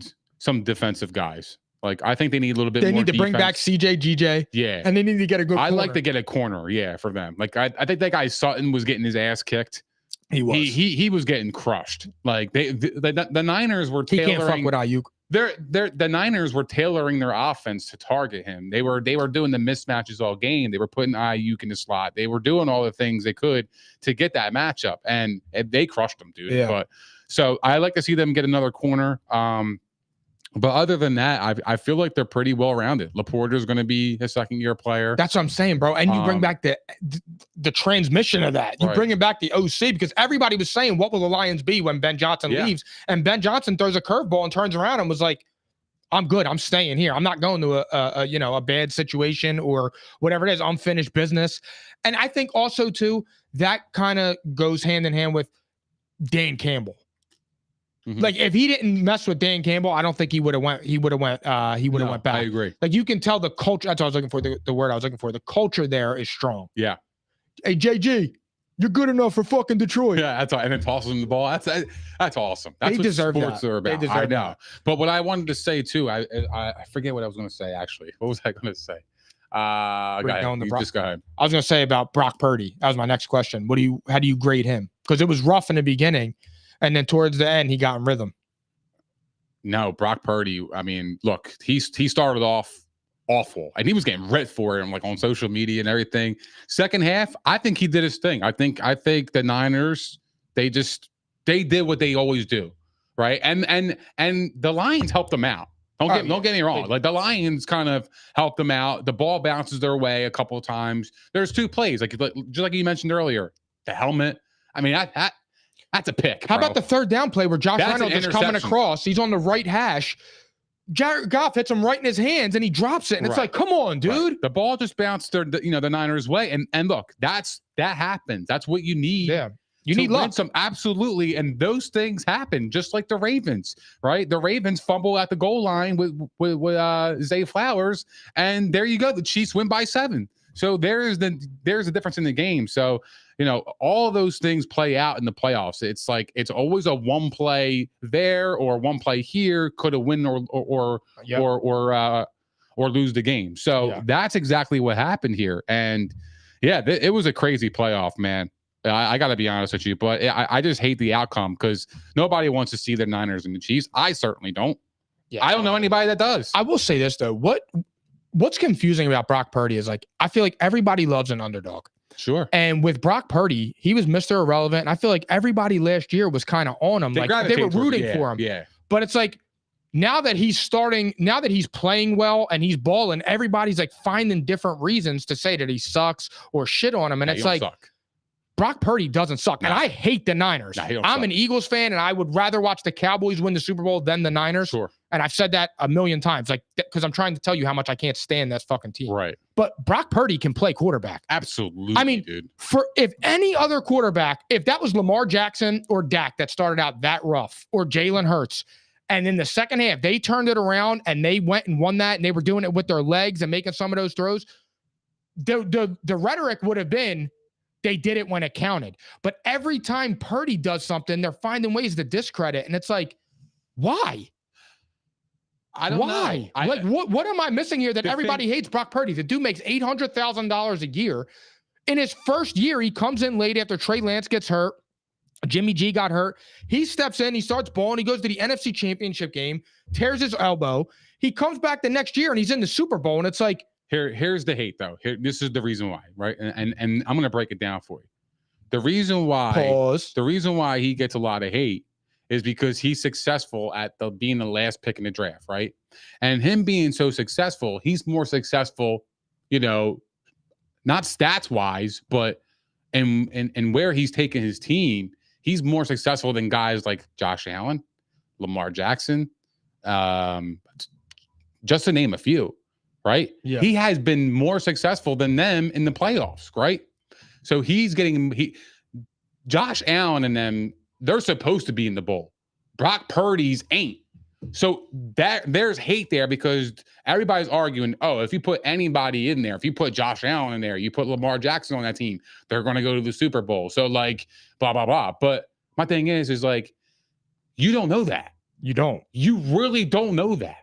defensive guys. Like I think they need a little bit more. They need to bring back CJ, GJ. Yeah. And they need to get a good corner. I'd like to get a corner, for them. Like I think that guy Sutton was getting his ass kicked. He was. He was getting crushed. Like the Niners were tailoring. He can't fuck with Ayuk. The Niners were tailoring their offense to target him. They were doing the mismatches all game. They were putting Ayuk in the slot. They were doing all the things they could to get that matchup, and they crushed them, dude. Yeah. But so I like to see them get another corner. But other than that, I feel like they're pretty well rounded. Laporta's going to be a second-year player. That's what I'm saying, bro. And you bring back the transmission of that. You bring it back the OC, because everybody was saying, what will the Lions be when Ben Johnson leaves? And Ben Johnson throws a curveball and turns around and was like, I'm good. I'm staying here. I'm not going to a bad situation or whatever it is. Unfinished business. And I think also too, that kind of goes hand in hand with Dan Campbell. Mm-hmm. Like if he didn't mess with Dan Campbell, I don't think he would have went back. I agree. Like you can tell the culture. That's what I was looking for. The word I was looking for. The culture there is strong. Yeah. Hey, JG, You're good enough for fucking Detroit. Yeah, that's all. And then tosses him the ball. That's awesome. That's what sports are about. I know. But what I wanted to say too, I forget what I was going to say actually. What was I going to say? Go ahead. Just go ahead. I was going to say about Brock Purdy. That was my next question. How do you grade him? Because it was rough in the beginning, and then towards the end he got in rhythm. No, Brock Purdy. I mean, look, he started off awful, and he was getting ripped for it, like on social media and everything. Second half, I think he did his thing. I think the Niners, they did what they always do, right? And the Lions helped them out. Don't get me wrong. Like the Lions kind of helped them out. The ball bounces their way a couple of times. There's 2 plays, just like you mentioned earlier, the helmet. I mean, that's a pick. How about the third down play where Josh Reynolds is coming across? He's on the right hash. Jared Goff hits him right in his hands and he drops it. And it's like, come on, dude. Right. The ball just bounced the Niners' way. And look, that happens. That's what you need. Yeah. You need luck. Absolutely. And those things happen, just like the Ravens, right? The Ravens fumble at the goal line with Zay Flowers. And there you go. The Chiefs win by 7. So there's a difference in the game. So, all of those things play out in the playoffs. It's like it's always a one play there or one play here could have win or lose the game. So that's exactly what happened here. And it was a crazy playoff, man. I got to be honest with you, but I just hate the outcome because nobody wants to see the Niners and the Chiefs. I certainly don't. Yeah, I don't know anybody that does. I will say this though. What's confusing about Brock Purdy is like I feel like everybody loves an underdog. Sure. And with Brock Purdy, he was Mr. Irrelevant. And I feel like everybody last year was kind of on him. They were rooting for him. Yeah. But it's like now that he's playing well and he's balling, everybody's like finding different reasons to say that he sucks or shit on him. And it's like Brock Purdy doesn't suck. And I hate the Niners. I'm an Eagles fan and I would rather watch the Cowboys win the Super Bowl than the Niners. Sure. And I've said that a million times, like, because I'm trying to tell you how much I can't stand that fucking team. Right. But Brock Purdy can play quarterback. Absolutely. I mean, dude. If any other quarterback, if that was Lamar Jackson or Dak that started out that rough, or Jalen Hurts, and in the second half, they turned it around and they went and won that, and they were doing it with their legs and making some of those throws, the rhetoric would have been, they did it when it counted. But every time Purdy does something, they're finding ways to discredit. And it's like, why? I don't know. Like, what am I missing here that everybody hates Brock Purdy? The dude makes $800,000 a year. In his first year, he comes in late after Trey Lance gets hurt. Jimmy G got hurt. He steps in, he starts balling. He goes to the NFC Championship game, tears his elbow. He comes back the next year and he's in the Super Bowl. And it's like, here's the hate though. This is the reason why, right? And I'm going to break it down for you. The reason why he gets a lot of hate is because he's successful at being the last pick in the draft, right? And him being so successful, he's more successful, not stats wise, but in where he's taken his team, he's more successful than guys like Josh Allen, Lamar Jackson, just to name a few, right? Yeah. He has been more successful than them in the playoffs, right? So he's Josh Allen and them, they're supposed to be in the bowl. Brock Purdy's ain't. So there's hate there because everybody's arguing, if you put anybody in there, if you put Josh Allen in there, you put Lamar Jackson on that team, they're going to go to the Super Bowl. So like, blah, blah, blah. But my thing is like, you don't know that. You don't. You really don't know that.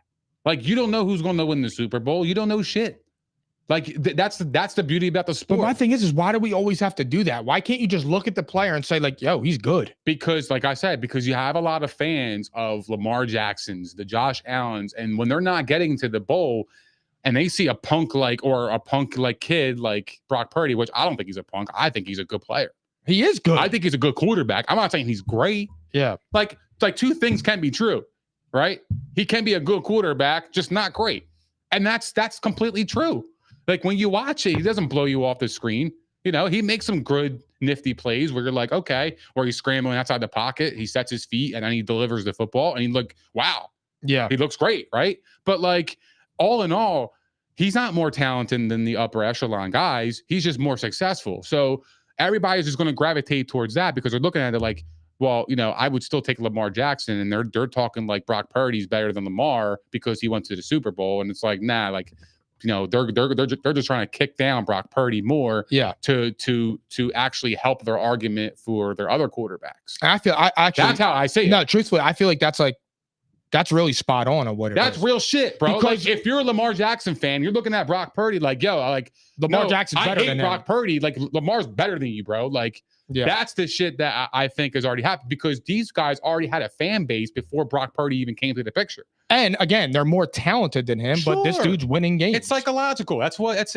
Like, you don't know who's going to win the Super Bowl. You don't know shit. Like, that's the beauty about the sport. But my thing is why do we always have to do that? Why can't you just look at the player and say, like, yo, he's good? Because, like I said, because you have a lot of fans of Lamar Jacksons, the Josh Allens, and when they're not getting to the bowl and they see a punk kid like Brock Purdy, which I don't think he's a punk. I think he's a good player. He is good. I think he's a good quarterback. I'm not saying he's great. Yeah. Like two things can be true, right? He can be a good quarterback, just not great. And that's completely true. Like, when you watch it, he doesn't blow you off the screen. He makes some good, nifty plays where you're like, okay, where he's scrambling outside the pocket, he sets his feet, and then he delivers the football, and you look, wow. Yeah. He looks great, right? But, like, all in all, he's not more talented than the upper echelon guys. He's just more successful. So everybody's just going to gravitate towards that because they're looking at it like, well, I would still take Lamar Jackson, and they're talking like Brock Purdy's better than Lamar because he went to the Super Bowl, and it's like, nah, like, they're just trying to kick down Brock Purdy more. Yeah. To actually help their argument for their other quarterbacks. I actually that's how I see it. No, truthfully, I feel like that's really spot on what it that's is. Real shit, bro. Because like if you're a Lamar Jackson fan, you're looking at Brock Purdy like, Lamar Jackson's better than Brock him. Purdy. Like Lamar's better than you, bro. Like that's the shit that I think has already happened because these guys already had a fan base before Brock Purdy even came to the picture. And again, they're more talented than him, but this dude's winning games. It's psychological.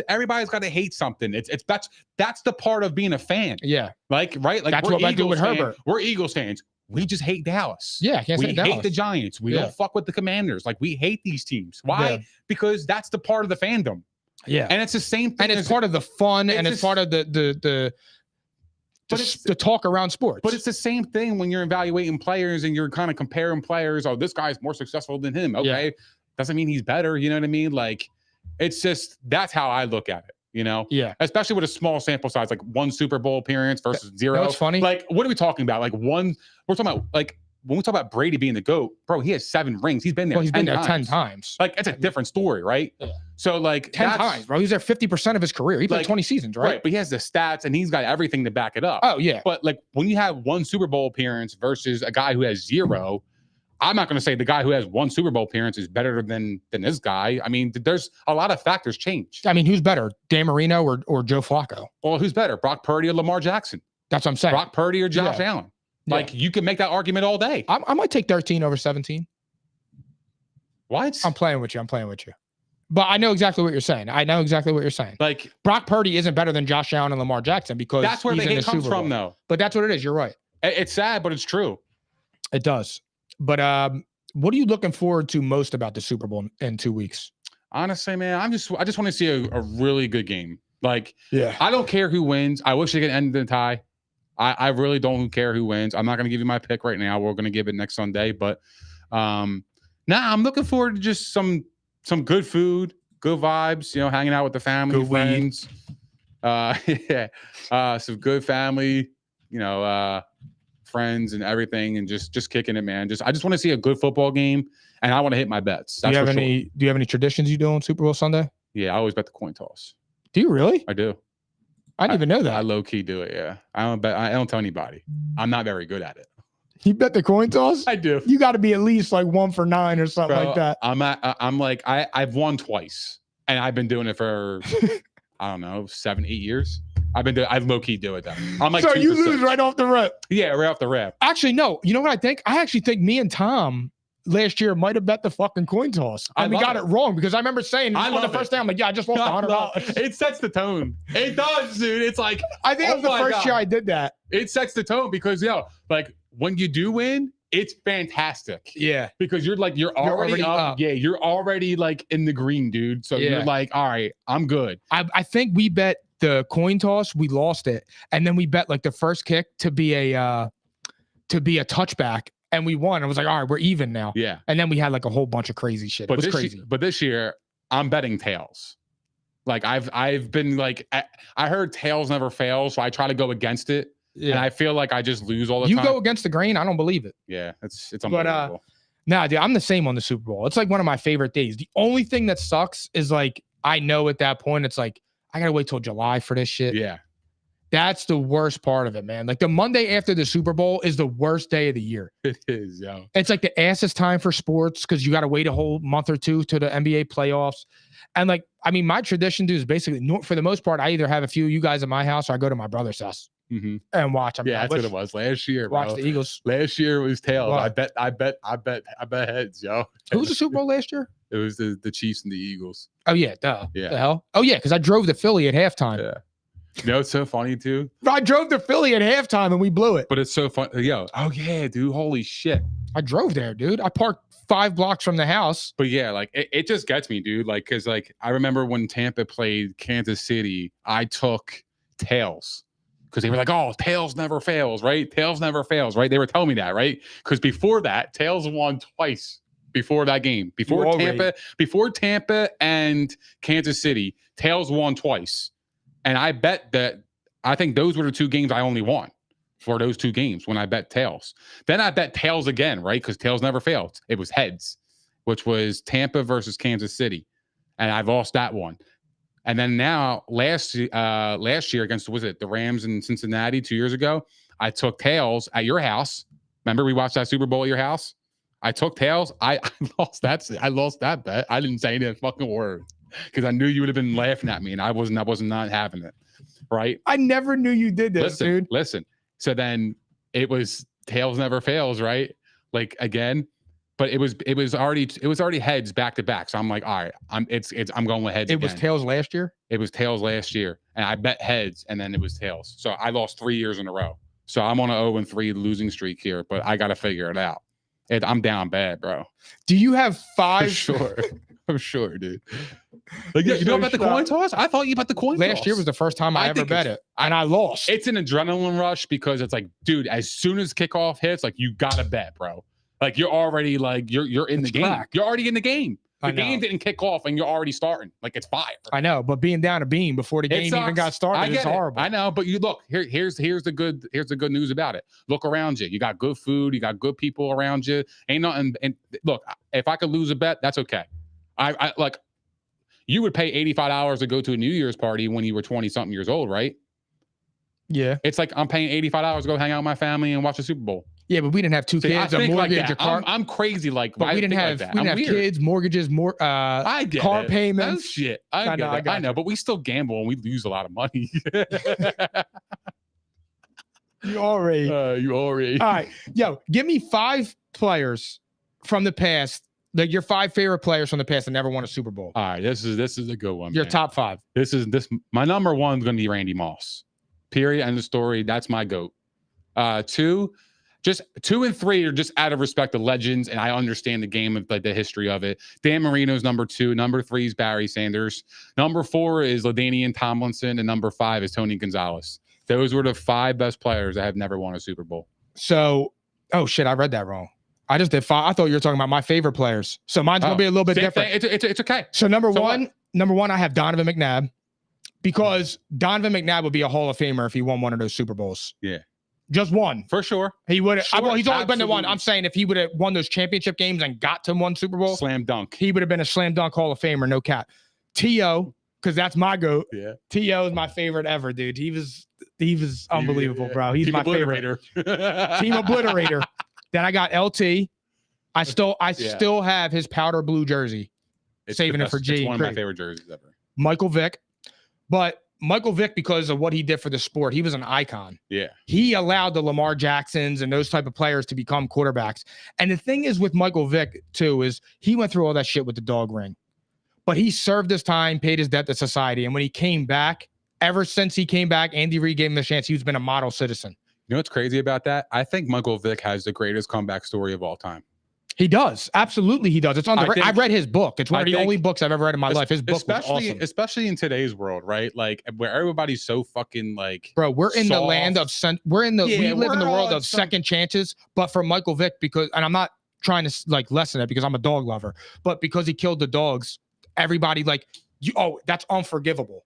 Everybody's got to hate something. That's the part of being a fan. Yeah. Like, right? Like that's what I do with Herbert. We're Eagles fans. We just hate Dallas. Yeah, we hate the Giants. We don't fuck with the Commanders. Like we hate these teams. Why? Yeah. Because that's the part of the fandom. Yeah, and it's the same thing. And it's part of the fun, and it's part of the talk around sports. But it's the same thing when you're evaluating players and you're kind of comparing players. Oh, this guy's more successful than him. Okay, doesn't mean he's better. You know what I mean? Like, it's just that's how I look at it. Yeah. Especially with a small sample size, like one Super Bowl appearance versus zero. You know what's funny? Like, what are we talking about? Like we're talking about like when we talk about Brady being the GOAT, bro, he has 7 rings. He's been there. Well, he's been there 10 times. Like, it's a different story, right? Yeah. So, like 10 times, bro. He's there 50% of his career. He played 20 seasons, right? Right. But he has the stats and he's got everything to back it up. Oh, yeah. But like when you have one Super Bowl appearance versus a guy who has 0, I'm not going to say the guy who has 1 Super Bowl appearance is better than this guy. I mean, there's a lot of factors change. I mean, who's better, Dan Marino or Joe Flacco? Well, who's better, Brock Purdy or Lamar Jackson? That's what I'm saying. Brock Purdy or Josh Allen? Like, you can make that argument all day. I might take 13 over 17. What? I'm playing with you. But I know exactly what you're saying. Like, Brock Purdy isn't better than Josh Allen and Lamar Jackson because that's where the hate comes from, though. But that's what it is. You're right. It's sad, but it's true. It does. But what are you looking forward to most about the Super Bowl in 2 weeks? Honestly, man, I just want to see a really good game. Like, I don't care who wins. I wish it could end in a tie. I really don't care who wins. I'm not going to give you my pick right now. We're going to give it next Sunday. But I'm looking forward to just some good food, good vibes, hanging out with the family, good friends. Some good family, friends and everything, and just kicking it, man. I just want to see a good football game, and I want to hit my bets. Do you have any traditions you do on Super Bowl Sunday? Yeah, I always bet the coin toss. Do you really? I do. I didn't even know that. I low key do it. Yeah, I don't tell anybody. I'm not very good at it. You bet the coin toss? I do. You got to be at least like 1 for 9 or something like that. I've won twice, and I've been doing it for I don't know 7-8 years. I've low key do it though. I'm like, so you lose right off the rip. Yeah, right off the rip. Actually, no. You know what I think? I actually think me and Tom last year might have bet the fucking coin toss, and we got it wrong because I remember saying on the first day, I'm like, yeah, I just lost $100. It sets the tone. It does, dude. It's like I think it was the first year I did that. It sets the tone because like when you do win, it's fantastic. Yeah, because you're already up. Yeah, you're already like in the green, dude. So you're like, all right, I'm good. I think we bet the coin toss, we lost it, and then we bet like the first kick to be a touchback. And we won. I was like, all right, we're even now. Yeah. And then we had like a whole bunch of crazy shit. It was crazy. But this year, I'm betting tails. Like I've been like, I heard tails never fail, so I try to go against it. Yeah. And I feel like I just lose all the time. You go against the grain, I don't believe it. Yeah, it's unbelievable. Nah, dude, I'm the same on the Super Bowl. It's like one of my favorite days. The only thing that sucks is like, I know at that point, it's like, I gotta wait till July for this shit. Yeah. That's the worst part of it, man. Like the Monday after the Super Bowl is the worst day of the year. It is, yo. It's like the assest time for sports because you got to wait a whole month or two to the NBA playoffs. And like, I mean, my tradition, dude, is basically, for the most part, I either have a few of you guys at my house or I go to my brother's house and watch. Yeah, that's what it was last year. Watch bro. the Eagles. Last year it was tails. What? I bet heads, yo. Who was the Super Bowl last year? It was the Chiefs and the Eagles. Oh yeah, duh. Yeah. The hell? Oh yeah, because I drove to Philly at halftime. Yeah. You know, it's so funny too. I drove to Philly at halftime and we blew it. But it's so fun. Yo, oh yeah, dude. Holy shit. I drove there, dude. I parked 5 blocks from the house. But yeah, like it just gets me, dude. Like, cause like I remember when Tampa played Kansas City, I took tails. Because they were like, oh, tails never fails, right? Tails never fails, right? They were telling me that, right? Because before that, tails won twice before that game. Before Tampa and Kansas City, tails won twice. And I bet that I think those were the 2 games I only won for those 2 games when I bet tails. Then I bet tails again, right? Because tails never failed. It was heads, which was Tampa versus Kansas City. and I've lost that one. And then now last year against, was it the Rams in Cincinnati 2 years ago? I took tails at your house. Remember we watched that Super Bowl at your house? I took tails. I lost that bet. I didn't say any fucking word because I knew you would have been laughing at me, and I was not having it. Right? I never knew you did this, dude. Listen. So then it was tails never fails, right? Like again, but it was already heads back to back. So I'm like, all right, I'm going with heads. It was tails last year. It was tails last year, and I bet heads, and then it was tails. So I lost 3 years in a row. So I'm on a 0-3 losing streak here, but I got to figure it out. I'm down bad, bro. Do you have 5? For sure. I'm sure, dude. Like, you know about the coin toss? I thought you bet the coin toss. Last year was the first time I ever bet it, and I lost. It's an adrenaline rush because it's like, dude, as soon as kickoff hits, like you gotta bet, bro. Like you're already like you're in the game. Crack. You're already in the game. The game didn't kick off, and you're already starting. Like it's fire. I know, but being down a beam before the game even got started is horrible. I know, but you look here's the good news about it. Look around you. You got good food. You got good people around you. Ain't nothing. And look, if I could lose a bet, that's okay. I like. You would pay $85 to go to a New Year's party when you were 20-something years old, right? Yeah. It's like I'm paying $85 to go hang out with my family and watch the Super Bowl. Yeah, but we didn't have 2 kids, a mortgage, like a car. I'm crazy like but we didn't have kids, mortgages, I get car it. payments. That's shit. I know, but we still gamble and we lose a lot of money. You already. All right. Yo, give me 5 players from the past. Like your 5 favorite players from the past that never won a Super Bowl. All right, this is a good one. Your man. top 5. My number 1 is going to be Randy Moss. Period. End of story. That's my GOAT. 2 and 3 are just out of respect to legends, and I understand the game of like the history of it. Dan Marino's number 2. Number 3 is Barry Sanders. Number 4 is LaDainian Tomlinson, and number 5 is Tony Gonzalez. Those were the 5 best players that have never won a Super Bowl. So, oh shit, I read that wrong. I just did 5. I thought you were talking about my favorite players. So mine's gonna be a little bit different. It's okay. So number one, I have Donovan McNabb, because Donovan McNabb would be a Hall of Famer if he won one of those Super Bowls. Yeah. Just one. For sure. He would have. Sure, well, he's only been to one. I'm saying if he would have won those championship games and got to one Super Bowl, slam dunk. He would have been a slam dunk Hall of Famer, no cap. T.O., because that's my GOAT. Yeah. T.O. is my favorite ever, dude. He was unbelievable, bro. He's my favorite. Team obliterator. Then I got LT. I still have his powder blue jersey. Saving it for G. It's one of my favorite jerseys ever. Michael Vick. But Michael Vick, because of what he did for the sport, he was an icon. Yeah. He allowed the Lamar Jacksons and those type of players to become quarterbacks. And the thing is with Michael Vick, too, is he went through all that shit with the dog ring. But he served his time, paid his debt to society. And when he came back, ever since he came back, Andy Reid gave him a chance. He's been a model citizen. You know what's crazy about that? I think Michael Vick has the greatest comeback story of all time. He does. Absolutely, he does. It's on the. I read his book. It's one of the only books I've ever read in my life. His book was awesome. Especially in today's world, right? Like where everybody's so fucking like. Bro, we're in the land of we live in the world of second chances. But for Michael Vick, and I'm not trying to like lessen it because I'm a dog lover, but because he killed the dogs, everybody that's unforgivable.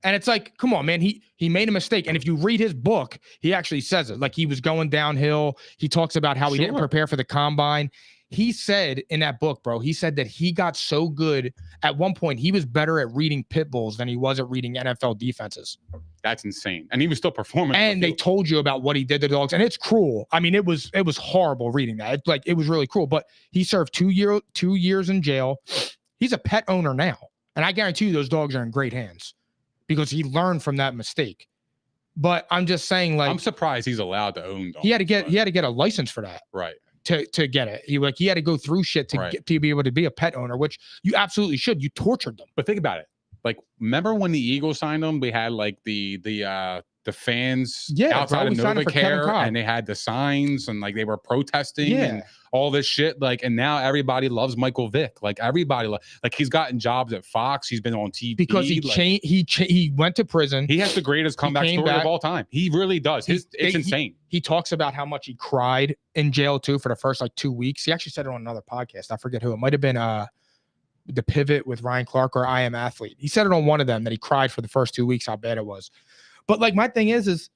And it's like, come on, man. He made a mistake. And if you read his book, he actually says it. Like he was going downhill. He talks about how he didn't prepare for the combine. He said in that book, bro, he said that he got so good at one point, he was better at reading pit bulls than he was at reading NFL defenses. That's insane. And he was still performing. And they told you about what he did to the dogs. And it's cruel. I mean, it was horrible reading that. It was really cruel. But he served 2 years in jail. He's a pet owner now. And I guarantee you those dogs are in great hands, because he learned from that mistake. But I'm just saying, like, I'm surprised he's allowed to own dogs. He had to get a license for that. Right. To get it. He had to go through shit to be able to be a pet owner, which you absolutely should. You tortured them. But think about it. Like, remember when the Eagles signed him? We had like the fans outside of NovaCare, and they had the signs, and like they were protesting and all this shit. Like, and now everybody loves Michael Vick. Like everybody, like he's gotten jobs at Fox. He's been on TV because he went to prison. He has the greatest comeback story of all time. He really does. It's insane. He talks about how much he cried in jail too for the first like 2 weeks. He actually said it on another podcast. I forget who. It might have been The Pivot with Ryan Clark or I Am Athlete. He said it on one of them that he cried for the first 2 weeks, how bad it was. But like my thing is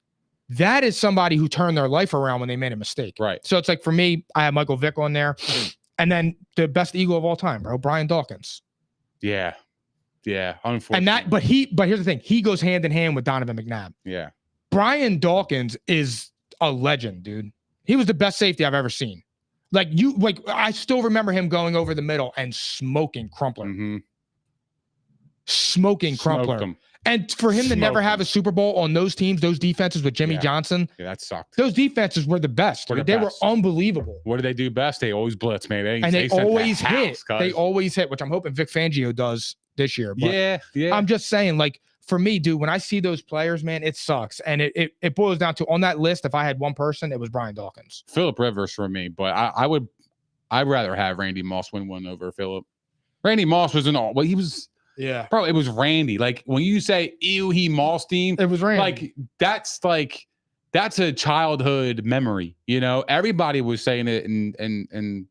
that is somebody who turned their life around when they made a mistake. Right. So it's like for me, I have Michael Vick on there. And then the best Eagle of all time, bro, Brian Dawkins. Yeah. Yeah, unfortunately. But here's the thing. He goes hand in hand with Donovan McNabb. Yeah. Brian Dawkins is a legend, dude. He was the best safety I've ever seen. I still remember him going over the middle and smoking Crumpler. Mm-hmm. Smoking Crumpler. And for him to never have a Super Bowl on those teams, those defenses with Jimmy Johnson. Yeah, that sucked. Those defenses were the best. They were unbelievable. What do they do best? They always blitz, man. They always hit. They always hit, which I'm hoping Vic Fangio does this year. But yeah. I'm just saying, like, for me, dude, when I see those players, man, it sucks. And it boils down to, on that list, if I had one person, it was Brian Dawkins. Phillip Rivers for me, but I'd rather have Randy Moss win one over Phillip. Randy Moss was he was. Yeah, bro, it was Randy. Like when you say "ew, he Moss team," it was Randy. That's a childhood memory. You know, everybody was saying it in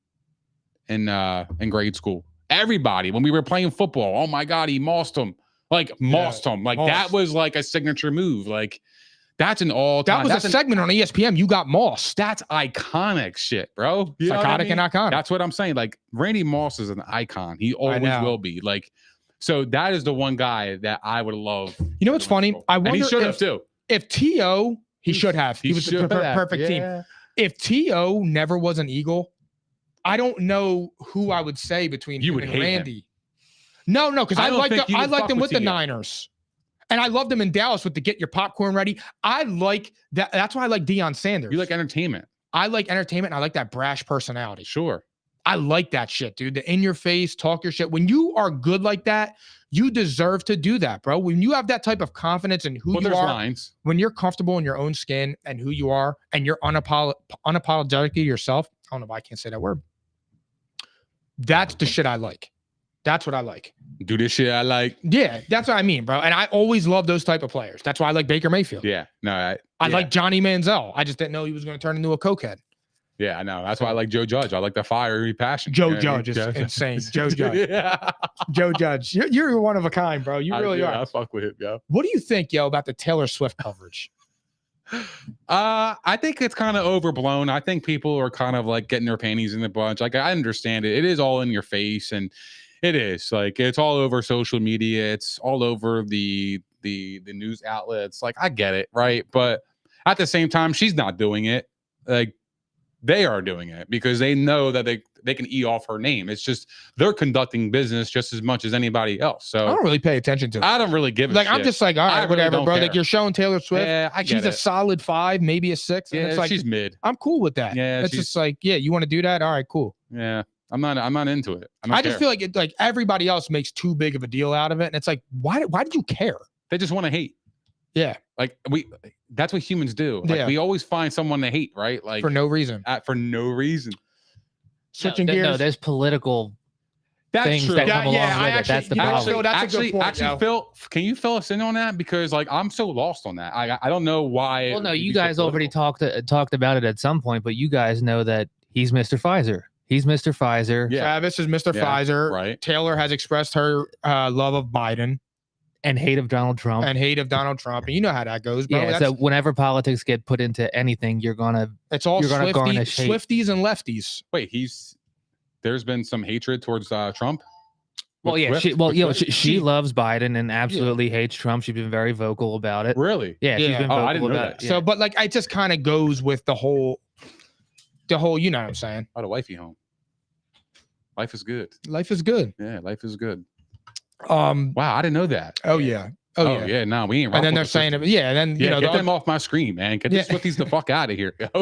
grade school. Everybody, when we were playing football, oh my God, he mossed him. Mossed him. That was like a signature move. Like that's an all-time. That was a segment on ESPN. You got Moss. That's iconic shit, bro. Psychotic and iconic. That's what I'm saying. Like Randy Moss is an icon. He always will be. Like. So that is the one guy that I would love. You know what's funny? I wonder he should have too. If T.O. He should have. He was the perfect team. If T.O. never was an Eagle, I don't know who I would say between him and Randy. Him. No, because I liked him with the Niners. And I loved him in Dallas with the get your popcorn ready. I like that. That's why I like Deion Sanders. You like entertainment. I like entertainment. And I like that brash personality. Sure. I like that shit, dude. The in your face, talk your shit. When you are good like that, you deserve to do that, bro. When you have that type of confidence in who you are, when you're comfortable in your own skin and who you are, and you're unapologetically yourself. I don't know why I can't say that word. That's the shit I like. That's what I like. Do this shit I like. Yeah, that's what I mean, bro. And I always love those type of players. That's why I like Baker Mayfield. Yeah, no, I like Johnny Manziel. I just didn't know he was going to turn into a cokehead. Yeah, I know. That's why I like Joe Judge. I like the fiery passion. Joe Judge is insane. Joe Judge. Joe Judge. You're one of a kind, bro. You really are. I fuck with him, yo. What do you think, yo, about the Taylor Swift coverage? I think it's kind of overblown. I think people are kind of like getting their panties in a bunch. Like I understand it. It is all in your face, and it is like it's all over social media. It's all over the news outlets. Like I get it, right? But at the same time, she's not doing it. Like they are doing it because they know that they can eat off her name. It's just they're conducting business just as much as anybody else. So I don't really pay attention to it. I don't really give a like shit. I'm just like, all right, whatever, really bro. care. Like you're showing Taylor Swift. Yeah, I get she's a solid 5, maybe a 6. Yeah, and it's like, she's mid. I'm cool with that. Yeah, it's just like, yeah, you want to do that? All right, cool. Yeah, I'm not into it. I just feel like it, like everybody else makes too big of a deal out of it, and it's like, why did you care? They just want to hate. Yeah, like that's what humans do. Like we always find someone to hate, right? Like for no reason. For no reason. Switching gears. No, there's political things true. that come along with it. That's the problem. That's a good point, actually, Phil, can you fill us in on that? Because like I'm so lost on that. I don't know why. Well, no, you guys already talked about it at some point, but you guys know that he's Mr. Pfizer. He's Mr. Pfizer. Yeah. Travis is Mr. Pfizer. Right. Taylor has expressed her love of Biden. And hate of Donald Trump. And you know how that goes, bro. Yeah, so whenever politics get put into anything, it's all Swifties and lefties. Wait, there's been some hatred towards Trump? Well, yeah, she loves Biden and absolutely hates Trump. She's been very vocal about it. Really? Yeah, she's been vocal I didn't know about that. it. So, but like it just kind of goes with the whole, you know what I'm saying? Oh, the wifey home. Life is good. Life is good. Yeah, life is good. Wow, I didn't know that. Oh yeah. No, we ain't. And then they're saying, and then get them off my screen, man. Get the Swifties the fuck out of here. Get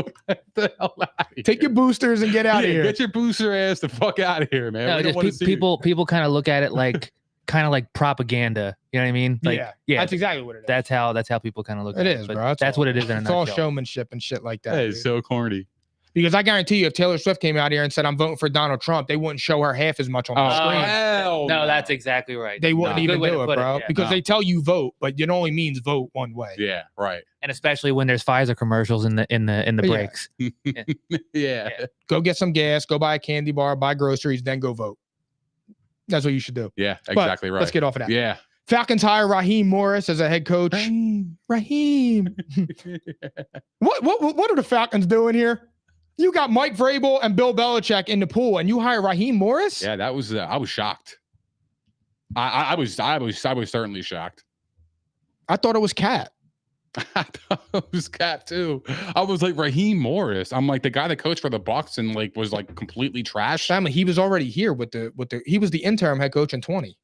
the hell out of here. Take your boosters and get out of here. Get your booster ass the fuck out of here, man. No, just people kind of look at it like propaganda. You know what I mean? Like, yeah, that's exactly what it is. That's how people kind of look at it. It is, bro. That's what it is. It's all showmanship and shit like that. That is so corny. Because I guarantee you, if Taylor Swift came out here and said, I'm voting for Donald Trump, they wouldn't show her half as much on the screen. Hell no, that's exactly right. They wouldn't even do it, bro. Yeah. Because they tell you vote, but it only means vote one way. Yeah, right. And especially when there's Pfizer commercials in the breaks. Yeah. Go get some gas, go buy a candy bar, buy groceries, then go vote. That's what you should do. Yeah, exactly right. Let's get off of that. Yeah. Falcons hire Raheem Morris as a head coach. Raheem. What are the Falcons doing here? You got Mike Vrabel and Bill Belichick in the pool, and you hire Raheem Morris? Yeah, that was I was shocked. I was certainly shocked. I thought it was Cat. I thought it was Cat too. I was like Raheem Morris. I'm like the guy that coached for the Bucs and like was like completely trash. Family, he was already here with the he was the interim head coach in 20.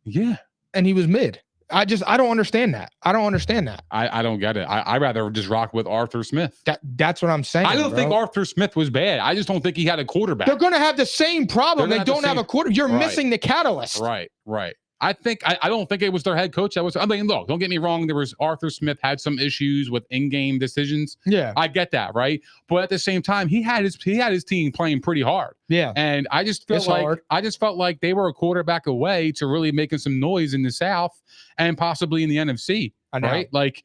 Yeah. And he was mid. I don't understand that. I don't understand that. I don't get it. I rather just rock with Arthur Smith. That's what I'm saying. I don't think Arthur Smith was bad. I just don't think he had a quarterback. They're going to have the same problem. They don't have a quarter. You're missing the catalyst. Right. I don't think it was their head coach. Look, don't get me wrong. There was Arthur Smith had some issues with in-game decisions. Yeah, I get that, right? But at the same time, he had his team playing pretty hard. Yeah, and I just felt like they were a quarterback away to really making some noise in the South and possibly in the NFC. Right? Like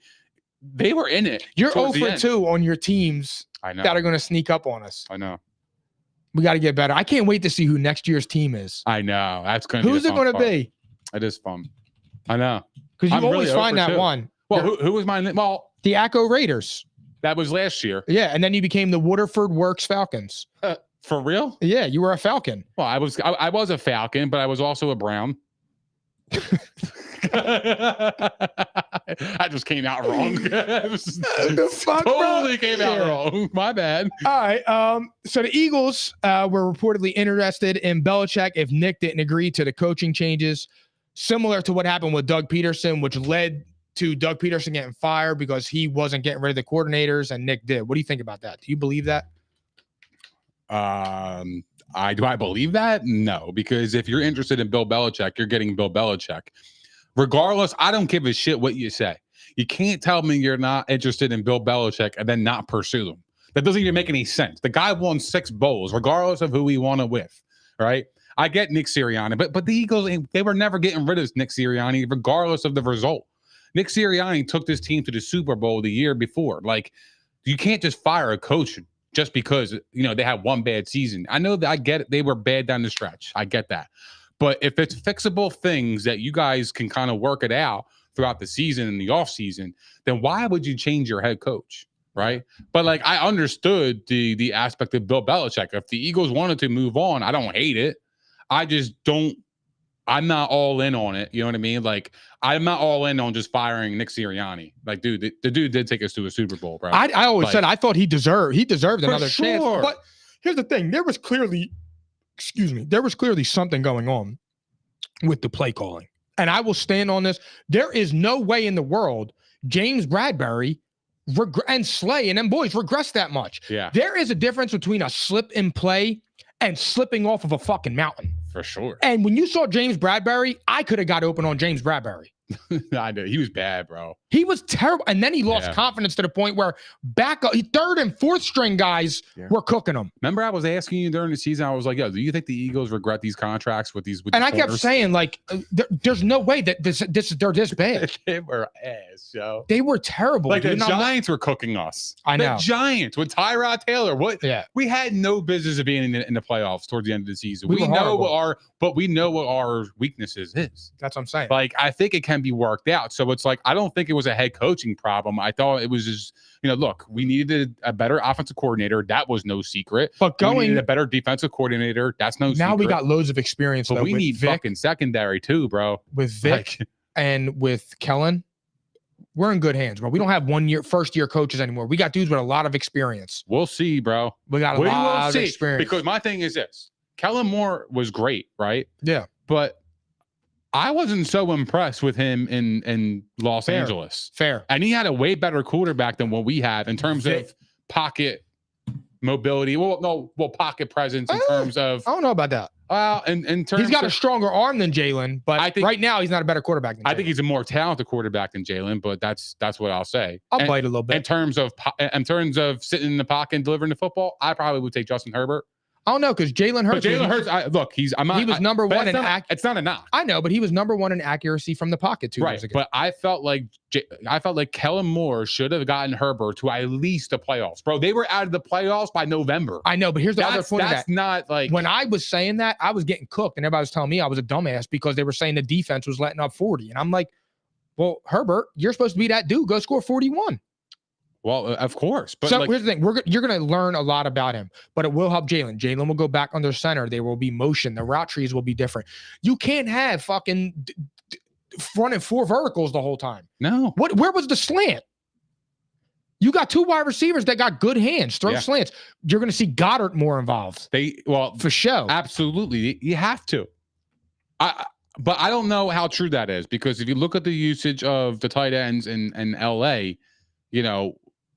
they were in it. You're 0-2 on your teams. I know. That are going to sneak up on us. I know. We got to get better. I can't wait to see who next year's team is. I know. That's going to be who's it going to be? It is fun. I know. Because you always find that one. Well, who was mine? Well, the Acco Raiders. That was last year. Yeah, and then you became the Waterford Works Falcons. For real? Yeah, you were a Falcon. Well, I was a Falcon, but I was also a Brown. I just came out wrong. Totally came out wrong. My bad. All right. So the Eagles were reportedly interested in Belichick if Nick didn't agree to the coaching changes, similar to what happened with Doug Peterson, which led to Doug Peterson getting fired because he wasn't getting rid of the coordinators and Nick did. What do you think about that? Do you believe that? Do I believe that? No, because if you're interested in Bill Belichick, you're getting Bill Belichick. Regardless, I don't give a shit what you say. You can't tell me you're not interested in Bill Belichick and then not pursue him. That doesn't even make any sense. The guy won 6 bowls, regardless of who he won it with, right? I get Nick Sirianni, but the Eagles, they were never getting rid of Nick Sirianni, regardless of the result. Nick Sirianni took this team to the Super Bowl the year before. Like, you can't just fire a coach just because, they had one bad season. I know that I get it. They were bad down the stretch. I get that. But if it's fixable things that you guys can kind of work it out throughout the season and the offseason, then why would you change your head coach, right? But, I understood the aspect of Bill Belichick. If the Eagles wanted to move on, I don't hate it. I just don't. I'm not all in on it. You know what I mean? I'm not all in on just firing Nick Sirianni. Dude, the dude did take us to a Super Bowl, bro. I always said I thought he deserved another chance. But here's the thing. There was clearly something going on with the play calling. And I will stand on this. There is no way in the world James Bradbury and Slay and them boys regress that much. Yeah. There is a difference between a slip in play and slipping off of a fucking mountain. For sure. And when you saw James Bradbury, I could have got open on James Bradbury. I know. He was bad, bro. He was terrible. And then he lost confidence to the point where third and fourth string guys were cooking him. Remember, I was asking you during the season, I was like, yo, do you think the Eagles regret these contracts with these? And I kept saying, there's no way that they're this bad. They were ass, yo. They were terrible. The Giants were cooking us. I know. The Giants with Tyrod Taylor. What? Yeah. We had no business of being in the playoffs towards the end of the season. We know what our weaknesses is. That's what I'm saying. I think it can be worked out. So it's I don't think it was a head coaching problem. I thought it was just, look, we needed a better offensive coordinator. That was no secret. But we needed a better defensive coordinator. That's no secret. Now we got loads of experience. But we need Vic, fucking secondary too, bro. With Vic and with Kellen, we're in good hands, bro. We don't have first year coaches anymore. We got dudes with a lot of experience. We'll see, bro. We got a lot of experience. Because my thing is this. Kellen Moore was great, right? Yeah. But I wasn't so impressed with him in Los Angeles. Fair. And he had a way better quarterback than what we have in terms of pocket mobility. Pocket presence in terms of. I don't know about that. In terms he's got a stronger arm than Jalen, but I think right now he's not a better quarterback than Jalen. I think he's a more talented quarterback than Jalen, but that's what I'll say. I'll bite a little bit. In terms of sitting in the pocket and delivering the football, I probably would take Justin Herbert. I don't know, because Jalen Hurts. He was number one in accuracy. It's not a knock. I know, but he was number one in accuracy from the pocket 2 years ago. But I felt like Kellen Moore should have gotten Herbert to at least the playoffs, bro. They were out of the playoffs by November. I know, but here's the other point. That's not when I was saying that, I was getting cooked, and everybody was telling me I was a dumbass because they were saying the defense was letting up 40, and I'm like, well, Herbert, you're supposed to be that dude. Go score 41. Well, of course. But so here's the thing. You're going to learn a lot about him, but it will help Jalen. Jalen will go back under center. There will be motion. The route trees will be different. You can't have fucking running 4 verticals the whole time. No. Where was the slant? You got 2 wide receivers that got good hands, throw slants. You're going to see Goddard more involved. For sure. Absolutely. You have to. But I don't know how true that is, because if you look at the usage of the tight ends in LA, you know,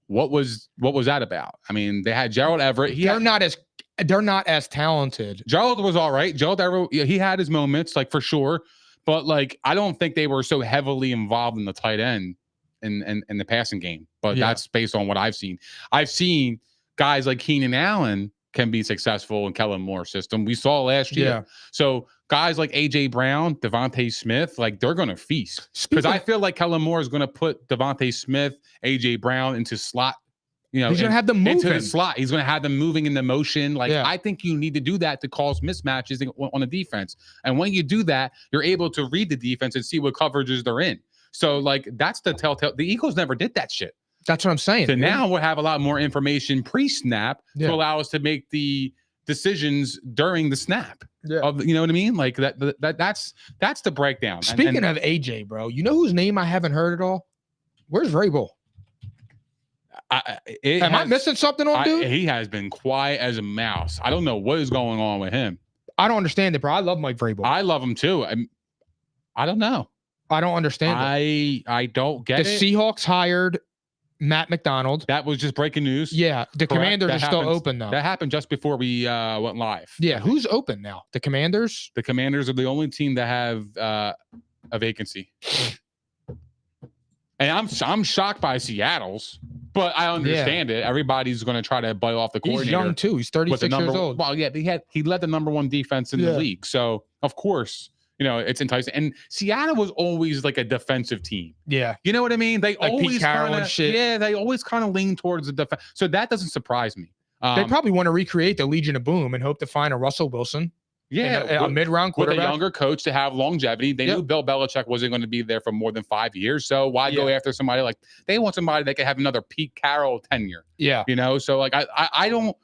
what was that about? I mean, they had Gerald Everett. They're not as talented. Gerald was all right. Gerald Everett, he had his moments, like, for sure. But like, I don't think they were so heavily involved in the tight end in the passing game. But that's based on what I've seen. I've seen guys like Keenan Allen can be successful in Kellen Moore's system. We saw last year. Yeah. So guys like AJ Brown, Devontae Smith, like, they're going to feast. Because I feel like Kellen Moore is going to put Devontae Smith, AJ Brown into slot. You know, he's going to have them moving into the slot. He's going to have them moving in the motion. Like, I think you need to do that to cause mismatches on the defense. And when you do that, you're able to read the defense and see what coverages they're in. So, like, that's the telltale. The Eagles never did that shit. That's what I'm saying. So now we'll have a lot more information pre-snap to allow us to make the decisions during the snap. Yeah. You know what I mean? Like, that's the breakdown. Speaking of AJ, bro, you know whose name I haven't heard at all? Where's Vrabel? Am I missing something on dude? He has been quiet as a mouse. I don't know what is going on with him. I don't understand it, bro. I love Mike Vrabel. I love him too. I don't know. I don't understand it. I don't get it. The Seahawks hired Matt McDonald. That was just breaking news. Yeah. The Commanders are still open, though. That happened just before we went live. Yeah. Who's open now? The Commanders? The Commanders are the only team that have a vacancy. And I'm shocked by Seattle's, but I understand it. Everybody's going to try to bite off the coordinator. He's young, too. He's 36 years old. Well, yeah, he led the #1 defense in the league. So, of course, you know, it's enticing. And Seattle was always like a defensive team. Yeah. You know what I mean? They like always kind of shit. Yeah, they always kind of lean towards the defense. So that doesn't surprise me. They probably want to recreate the Legion of Boom and hope to find a Russell Wilson. Yeah, a mid-round quarterback. With a younger coach to have longevity. They knew Bill Belichick wasn't going to be there for more than 5 years. So why go after somebody like they want somebody that could have another Pete Carroll tenure? Yeah. You know, so like I don't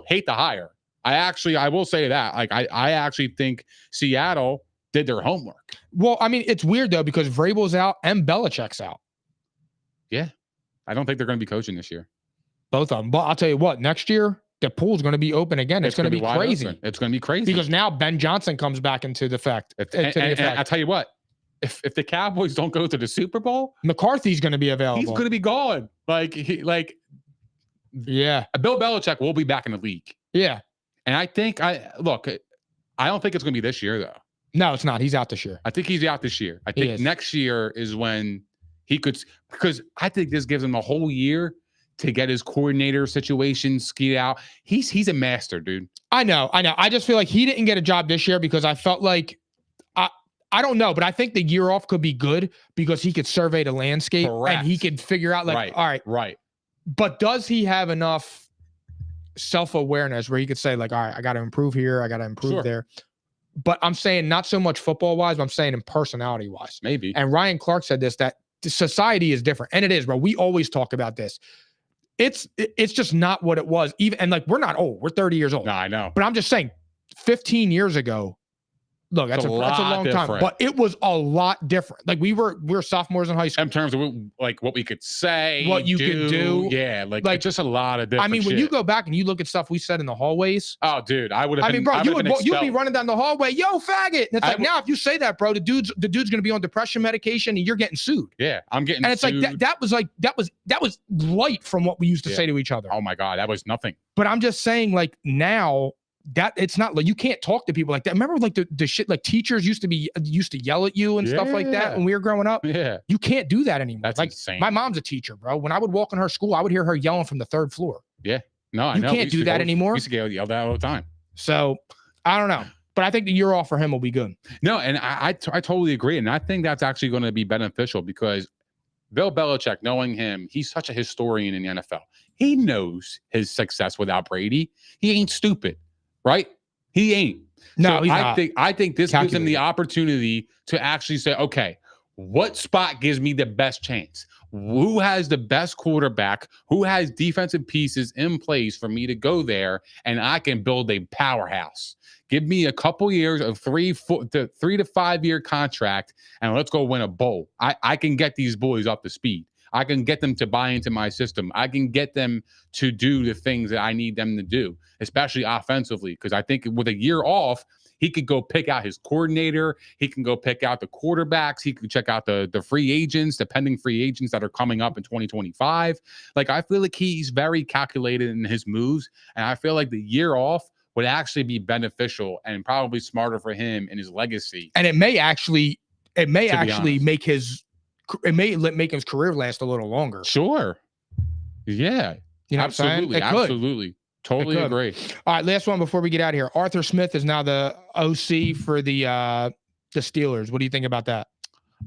hate the hire. I will say that. Like I actually think Seattle did their homework. Well, I mean, it's weird though, because Vrabel's out and Belichick's out. Yeah. I don't think they're going to be coaching this year. Both of them. But I'll tell you what, next year, the pool's going to be open again. It's going to be crazy. Open. It's going to be crazy. Because now Ben Johnson comes back into the effect. And I'll tell you what, if the Cowboys don't go to the Super Bowl, McCarthy's going to be available. He's going to be gone. Yeah. Bill Belichick will be back in the league. Yeah. And I think I don't think it's going to be this year though. No, it's not. He's out this year. I think he's out this year. I think next year is when he could, because I think this gives him a whole year to get his coordinator situation skied out. He's a master, dude. I know. I just feel like he didn't get a job this year because I felt like I don't know, but I think the year off could be good because he could survey the landscape. Correct. And he could figure out all right. But does he have enough self-awareness where he could say like, all right, I got to improve here. I got to improve there. But I'm saying not so much football wise, but I'm saying in personality wise. Maybe. And Ryan Clark said this, that society is different. And it is, bro. We always talk about this. It's just not what it was. Even and like we're not old. We're 30 years old. No, I know. But I'm just saying 15 years ago, look, that's a long time. But it was a lot different. Like we were sophomores in high school. In terms of like what we could say, what you could do. Yeah, like just a lot of different when you go back and you look at stuff we said in the hallways. Oh, dude, I would have you'd be running down the hallway, yo, faggot. And it's like now if you say that, bro, the dude's gonna be on depression medication and you're getting sued. Yeah, I'm getting and it's sued. Like that was light from what we used to say to each other. Oh my God, that was nothing. But I'm just saying, like now that it's not like you can't talk to people like that. Remember like the shit like teachers used to yell at you and stuff like that when we were growing up. Yeah. You can't do that anymore. That's like insane. My mom's a teacher, bro. When I would walk in her school, I would hear her yelling from the 3rd floor. Yeah. No, I know. You can't do that anymore. We used to get yelled at all the time. So I don't know. But I think the year off for him will be good. No, and I totally agree. And I think that's actually going to be beneficial because Bill Belichick, knowing him, he's such a historian in the NFL. He knows his success without Brady. He ain't stupid, right? He ain't. No, so he's not. I think this gives him the opportunity to actually say, okay, what spot gives me the best chance? Who has the best quarterback? Who has defensive pieces in place for me to go there and I can build a powerhouse? Give me a couple years of 3 to 5 year contract and let's go win a bowl. I can get these boys up to speed. I can get them to buy into my system. I can get them to do the things that I need them to do, especially offensively, because I think with a year off, he could go pick out his coordinator. He can go pick out the quarterbacks. He can check out the free agents, the pending free agents that are coming up in 2025. Like, I feel like he's very calculated in his moves. And I feel like the year off would actually be beneficial and probably smarter for him and his legacy. And it may actually make his career last a little longer. Sure. Yeah. You know, absolutely. Absolutely. Totally agree. All right, last one before we get out of here. Arthur Smith is now the OC for the Steelers. What do you think about that?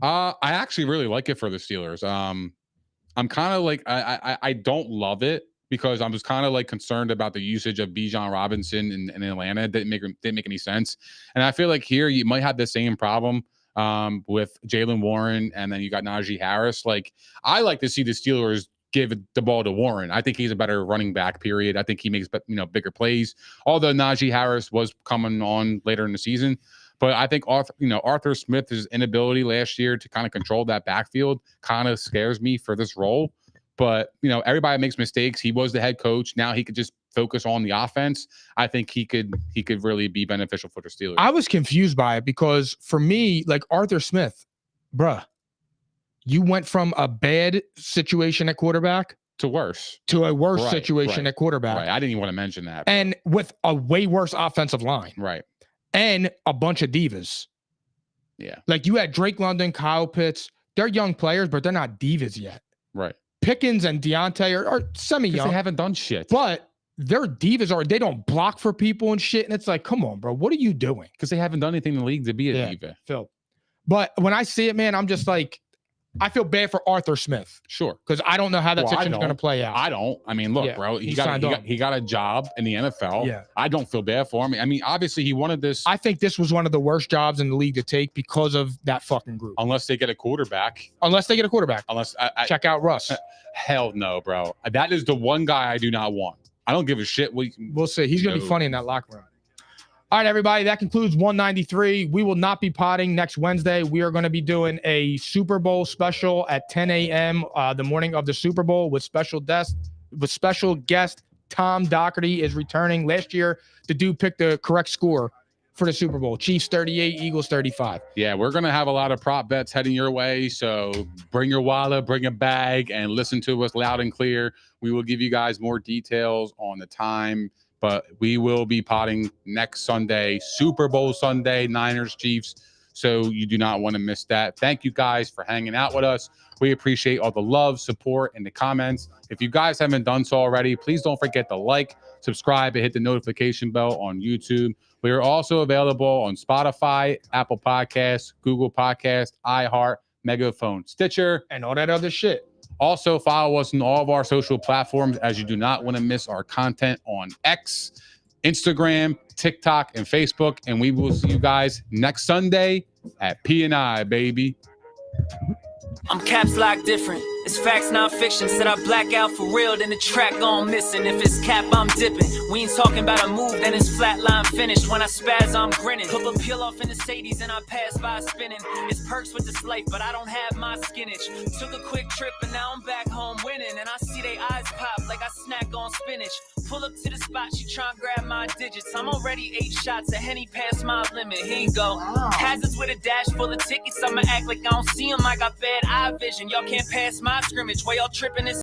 I actually really like it for the Steelers. I'm kind of like I don't love it because I'm just kind of like concerned about the usage of Bijan Robinson in Atlanta. It didn't make any sense. And I feel like here you might have the same problem with Jaylen Warren, and then you got Najee Harris. Like, I like to see the Steelers give the ball to Warren. I think he's a better running back, period. I think he makes, bigger plays. Although Najee Harris was coming on later in the season. But I think Arthur Smith's inability last year to kind of control that backfield kind of scares me for this role. But, everybody makes mistakes. He was the head coach. Now he could just focus on the offense. I think he could really be beneficial for the Steelers. I was confused by it because for me, like, Arthur Smith, bruh, you went from a bad situation at quarterback to worse situation at quarterback. Right. I didn't even want to mention that. And with a way worse offensive line. Right. And a bunch of divas. Yeah. Like, you had Drake London, Kyle Pitts. They're young players, but they're not divas yet. Right. Pickens and Deontay are semi-young. They haven't done shit. But they're divas, they don't block for people and shit. And it's like, come on, bro. What are you doing? Because they haven't done anything in the league to be a diva. Phil. But when I see it, man, I'm just like, I feel bad for Arthur Smith. Sure. Because I don't know how that situation is going to play out. I don't. I mean, look, bro, he got a job in the NFL. Yeah. I don't feel bad for him. I mean, obviously he wanted this. I think this was one of the worst jobs in the league to take because of that fucking group. Unless they get a quarterback. Check out Russ. Hell no, bro. That is the one guy I do not want. I don't give a shit. We'll see. He's going to be funny in that locker room. All right, everybody, that concludes 193. We will not be potting next Wednesday. We are going to be doing a Super Bowl special at 10 a.m. The morning of the Super Bowl with special guest Tom Doherty is returning. Last year, the dude picked the correct score for the Super Bowl. Chiefs 38, Eagles 35. Yeah, we're going to have a lot of prop bets heading your way. So bring your wallet, bring a bag, and listen to us loud and clear. We will give you guys more details on the time. But we will be potting next Sunday, Super Bowl Sunday, Niners, Chiefs. So you do not want to miss that. Thank you guys for hanging out with us. We appreciate all the love, support, and the comments. If you guys haven't done so already, please don't forget to like, subscribe, and hit the notification bell on YouTube. We are also available on Spotify, Apple Podcasts, Google Podcasts, iHeart, Megaphone, Stitcher, and all that other shit. Also, follow us on all of our social platforms as you do not want to miss our content on X, Instagram, TikTok, and Facebook. And we will see you guys next Sunday at P&I, baby. I'm caps lock different. It's facts, not fiction. Said I black out for real, then the track gone missing. If it's cap, I'm dipping. We ain't talking about a move, then it's flatline finished. When I spaz, I'm grinning. Put a peel off in the Sadies and I pass by spinning. It's perks with this life, but I don't have my skinach. Took a quick trip and now I'm back home winning. And I see they eyes pop like I snack on spinach. Pull up to the spot, she tryna grab my digits. I'm already 8 shots, a Henny past my limit. Here you go. Hazards with a dash full of tickets. I'ma act like I don't see them. I got bad eye vision. Y'all can't pass my scrimmage. Why y'all tripping this?